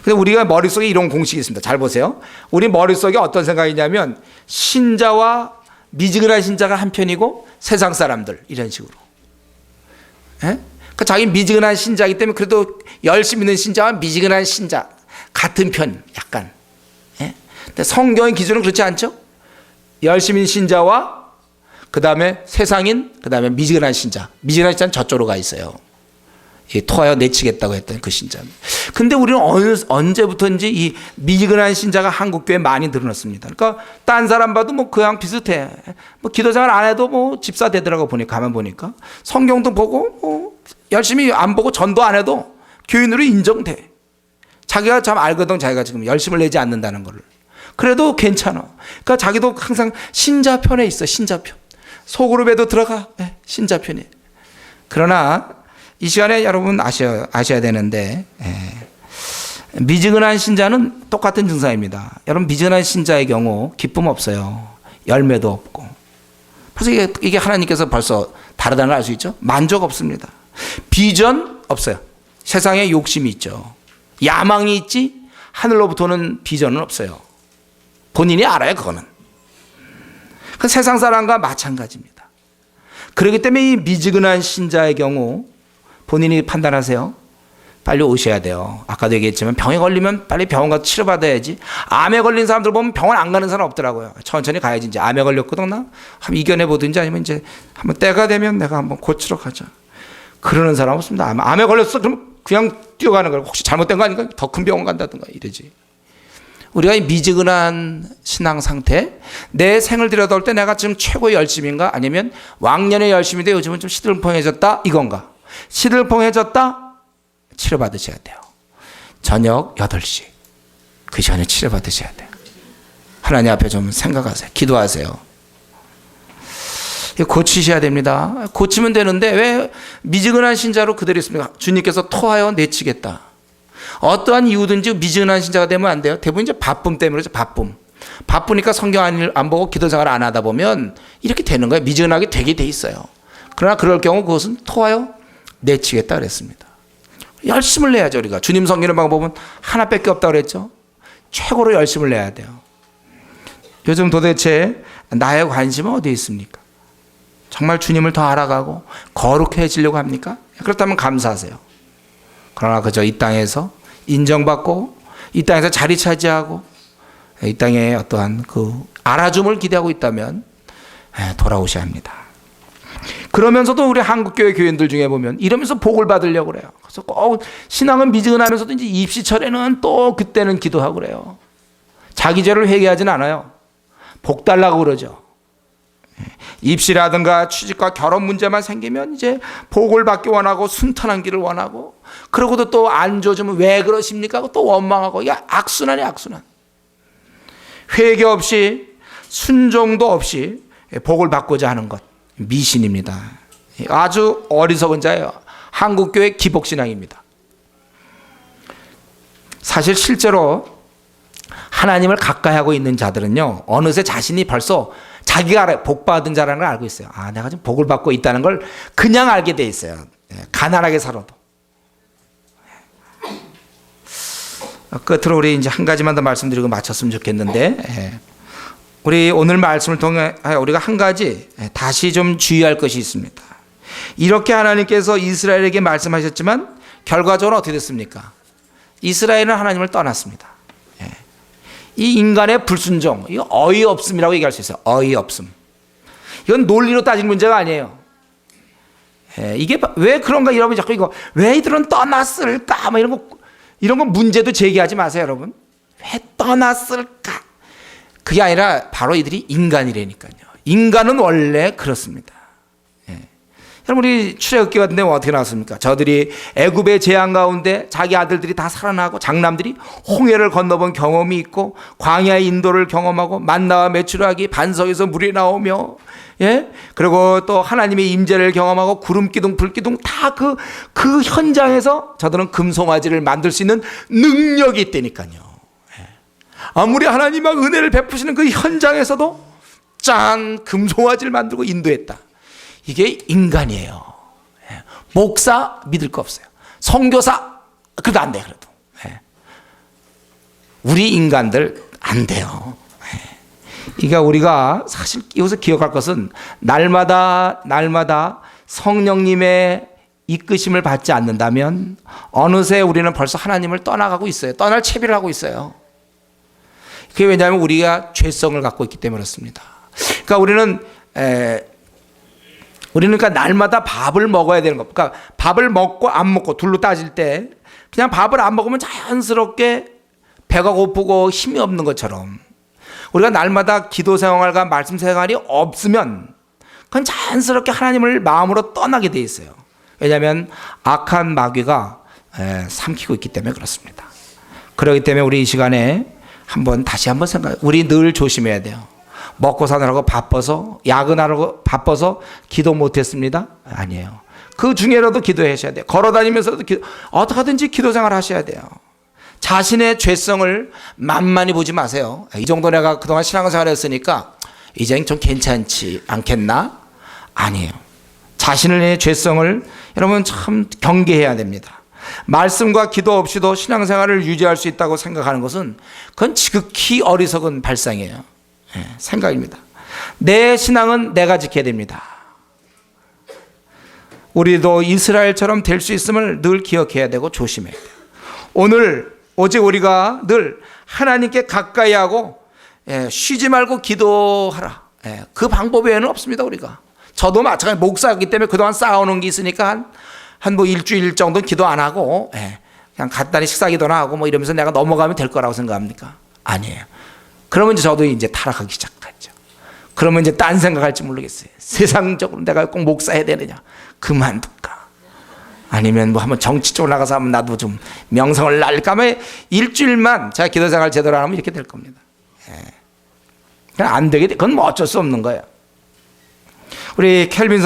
근데 우리가 머릿속에 이런 공식이 있습니다. 잘 보세요. 우리 머릿속에 어떤 생각이냐면 신자와 미지근한 신자가 한편이고 세상 사람들, 이런 식으로. 예? 그러니까 자기 미지근한 신자이기 때문에 그래도 열심히 있는 신자와 미지근한 신자 같은 편, 약간. 예? 근데 성경의 기준은 그렇지 않죠? 열심히 있는 신자와 그 다음에 세상인, 그 다음에 미지근한 신자. 미지근한 신자는 저쪽으로 가 있어요. 토하여 내치겠다고 했던 그 신자. 근데 우리는 언제부터인지 이 미지근한 신자가 한국교회에 많이 늘어났습니다. 그러니까 딴 사람 봐도 뭐 그냥 비슷해. 뭐 기도생활 안 해도 뭐 집사 되더라고 보니까, 가만 보니까. 성경도 보고 뭐 열심히 안 보고 전도 안 해도 교인으로 인정돼. 자기가 참 알거든, 자기가 지금 열심을 내지 않는다는 거를. 그래도 괜찮아. 그러니까 자기도 항상 신자 편에 있어, 신자 편. 소그룹에도 들어가, 신자편이. 그러나 이 시간에 여러분 아셔야 되는데, 미지근한 신자는 똑같은 증상입니다. 여러분, 미지근한 신자의 경우 기쁨 없어요. 열매도 없고. 그래서 이게 하나님께서 벌써 다르다는 걸 알 수 있죠. 만족 없습니다. 비전 없어요. 세상에 욕심이 있죠. 야망이 있지 하늘로부터는 비전은 없어요. 본인이 알아요, 그거는. 그 세상 사람과 마찬가지입니다. 그렇기 때문에 이 미지근한 신자의 경우 본인이 판단하세요. 빨리 오셔야 돼요. 아까도 얘기했지만 병에 걸리면 빨리 병원 가서 치료받아야지. 암에 걸린 사람들 보면 병원 안 가는 사람 없더라고요. 천천히 가야지. 이제 암에 걸렸거든, 나 한번 이겨내보든지 아니면 이제 한번 때가 되면 내가 한번 고치러 가자. 그러는 사람 없습니다. 암에 걸렸어. 그럼 그냥 뛰어가는 거예요. 혹시 잘못된 거 아닌가? 더 큰 병원 간다든가 이러지. 우리가 이 미지근한 신앙 상태, 내 생을 들여다볼 때 내가 지금 최고의 열심인가? 아니면 왕년의 열심인데 요즘은 좀 시들펑해졌다? 이건가? 시들펑해졌다? 치료받으셔야 돼요. 저녁 8시. 그 시간에 치료받으셔야 돼요. 하나님 앞에 좀 생각하세요. 기도하세요. 고치셔야 됩니다. 고치면 되는데 왜 미지근한 신자로 그대로 있습니까? 주님께서 토하여 내치겠다. 어떠한 이유든지 미지근한 신자가 되면 안 돼요. 대부분 이제 바쁨 때문에 그렇죠. 바쁘니까 성경 안 보고 기도 생활 안 하다 보면 이렇게 되는 거예요. 미지근하게 되게 돼 있어요. 그러나 그럴 경우 그것은 토하여 내치겠다 그랬습니다. 열심을 내야죠. 우리가 주님 섬기는 방법은 하나밖에 없다고 그랬죠. 최고로 열심을 내야 돼요. 요즘 도대체 나의 관심은 어디에 있습니까? 정말 주님을 더 알아가고 거룩해지려고 합니까? 그렇다면 감사하세요. 그러나 그저 이 땅에서 인정받고 이 땅에서 자리 차지하고 이 땅에 어떠한 그 알아줌을 기대하고 있다면 돌아오셔야 합니다. 그러면서도 우리 한국교회 교인들 중에 보면 이러면서 복을 받으려고 그래요. 그래서 꼭 신앙은 미지근하면서도 이제 입시철에는 또 그때는 기도하고 그래요. 자기 죄를 회개하진 않아요. 복 달라고 그러죠. 입시라든가 취직과 결혼 문제만 생기면 이제 복을 받기 원하고 순탄한 길을 원하고, 그러고도 또 안 줘주면 왜 그러십니까? 또 원망하고. 이게 악순환이 악순환. 회개 없이 순종도 없이 복을 받고자 하는 것, 미신입니다. 아주 어리석은 자예요. 한국교회 기복신앙입니다. 사실 실제로 하나님을 가까이 하고 있는 자들은요, 어느새 자신이 벌써 자기가 복 받은 자라는 걸 알고 있어요. 아, 내가 지금 복을 받고 있다는 걸 그냥 알게 돼 있어요. 가난하게 살아도. 끝으로 우리 이제 한 가지만 더 말씀드리고 마쳤으면 좋겠는데, 우리 오늘 말씀을 통해 우리가 한 가지 다시 좀 주의할 것이 있습니다. 이렇게 하나님께서 이스라엘에게 말씀하셨지만 결과적으로 어떻게 됐습니까? 이스라엘은 하나님을 떠났습니다. 이 인간의 불순종, 이거 어이없음이라고 얘기할 수 있어요. 어이없음. 이건 논리로 따지는 문제가 아니에요. 이게 왜 그런가, 여러분 자꾸 이거 왜 이들은 떠났을까? 뭐 이런 거 문제도 제기하지 마세요, 여러분. 왜 떠났을까? 그게 아니라 바로 이들이 인간이라니까요. 인간은 원래 그렇습니다. 여러분 우리 출애굽기 같은 데 어떻게 나왔습니까? 저들이 애굽의 재앙 가운데 자기 아들들이 다 살아나고 장남들이 홍해를 건너본 경험이 있고 광야의 인도를 경험하고 만나와 메추라기 반석에서 물이 나오며 그리고 또 하나님의 임재를 경험하고 구름 기둥 불 기둥 다 그 현장에서 저들은 금송아지를 만들 수 있는 능력이 있다니까요. 아무리 하나님의 은혜를 베푸시는 그 현장에서도 짠 금송아지를 만들고 인도했다. 이게 인간이에요. 목사 믿을 거 없어요. 선교사 그래도 안 돼. 그래도 우리 인간들 안 돼요. 그러니까 우리가 사실 여기서 기억할 것은 날마다 성령님의 이끄심을 받지 않는다면 어느새 우리는 벌써 하나님을 떠나가고 있어요. 떠날 채비를 하고 있어요. 그게 왜냐하면 우리가 죄성을 갖고 있기 때문에 그렇습니다. 그러니까 우리는 그러니까 날마다 밥을 먹어야 되는 것. 그러니까 밥을 먹고 안 먹고 둘로 따질 때 그냥 밥을 안 먹으면 자연스럽게 배가 고프고 힘이 없는 것처럼 우리가 날마다 기도 생활과 말씀 생활이 없으면 그건 자연스럽게 하나님을 마음으로 떠나게 돼 있어요. 왜냐하면 악한 마귀가 삼키고 있기 때문에 그렇습니다. 그렇기 때문에 우리 이 시간에 다시 한번 생각해요. 우리 늘 조심해야 돼요. 먹고 사느라고 바빠서 야근하라고 바빠서 기도 못했습니다. 아니에요. 그 중에라도 기도하셔야 돼요. 걸어다니면서도 어떻게든지 기도 생활 하셔야 돼요. 자신의 죄성을 만만히 보지 마세요. 이 정도 내가 그동안 신앙생활 했으니까 이젠 좀 괜찮지 않겠나? 아니에요. 자신의 죄성을 여러분 참 경계해야 됩니다. 말씀과 기도 없이도 신앙생활을 유지할 수 있다고 생각하는 것은 그건 지극히 어리석은 발상이에요. 생각입니다. 내 신앙은 내가 지켜야 됩니다. 우리도 이스라엘처럼 될 수 있음을 늘 기억해야 되고 조심해야 돼요. 오늘 오직 우리가 늘 하나님께 가까이 하고 쉬지 말고 기도하라. 그 방법 외에는 없습니다. 우리가. 저도 마찬가지 목사이기 때문에 그동안 쌓아놓은 게 있으니까 한 일주일 정도 기도 안 하고 그냥 간단히 식사 기도나 하고 이러면서 내가 넘어가면 될 거라고 생각합니까? 아니에요. 그러면 저도 이제 타락하기 시작하죠. 그러면 이제 딴 생각할지 모르겠어요. 세상적으로 내가 꼭 목사해야 되느냐? 그만둘까? 아니면 한번 정치 쪽으로 나가서 한번 나도 좀 명성을 날까? 하면 일주일만 제가 기도 생활 제대로 안 하면 이렇게 될 겁니다. 그냥 안 되게 돼. 그건 어쩔 수 없는 거예요. 우리 칼빈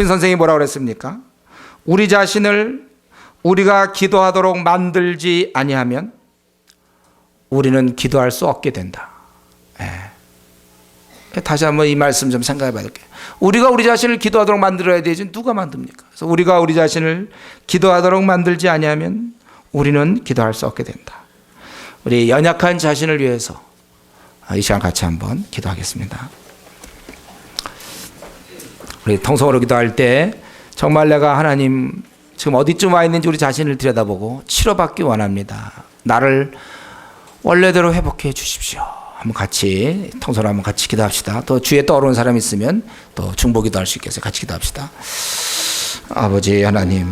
선생이 뭐라고 그랬습니까? 우리 자신을 우리가 기도하도록 만들지 아니하면 우리는 기도할 수 없게 된다. 다시 한번 이 말씀 좀 생각해 봐야 될게요. 우리가 우리 자신을 기도하도록 만들어야 되지 누가 만듭니까? 그래서 우리가 우리 자신을 기도하도록 만들지 아니하면 우리는 기도할 수 없게 된다. 우리 연약한 자신을 위해서 이 시간 같이 한번 기도하겠습니다. 우리 통성으로 기도할 때 정말 내가 하나님 지금 어디쯤 와 있는지 우리 자신을 들여다보고 치료받기 원합니다. 나를 원래대로 회복해 주십시오. 한번 같이 통성으로 한번 같이 기도합시다. 또 주위에 떠오르는 사람이 있으면 또 중보 기도할 수 있겠어요. 같이 기도합시다. 아버지 하나님,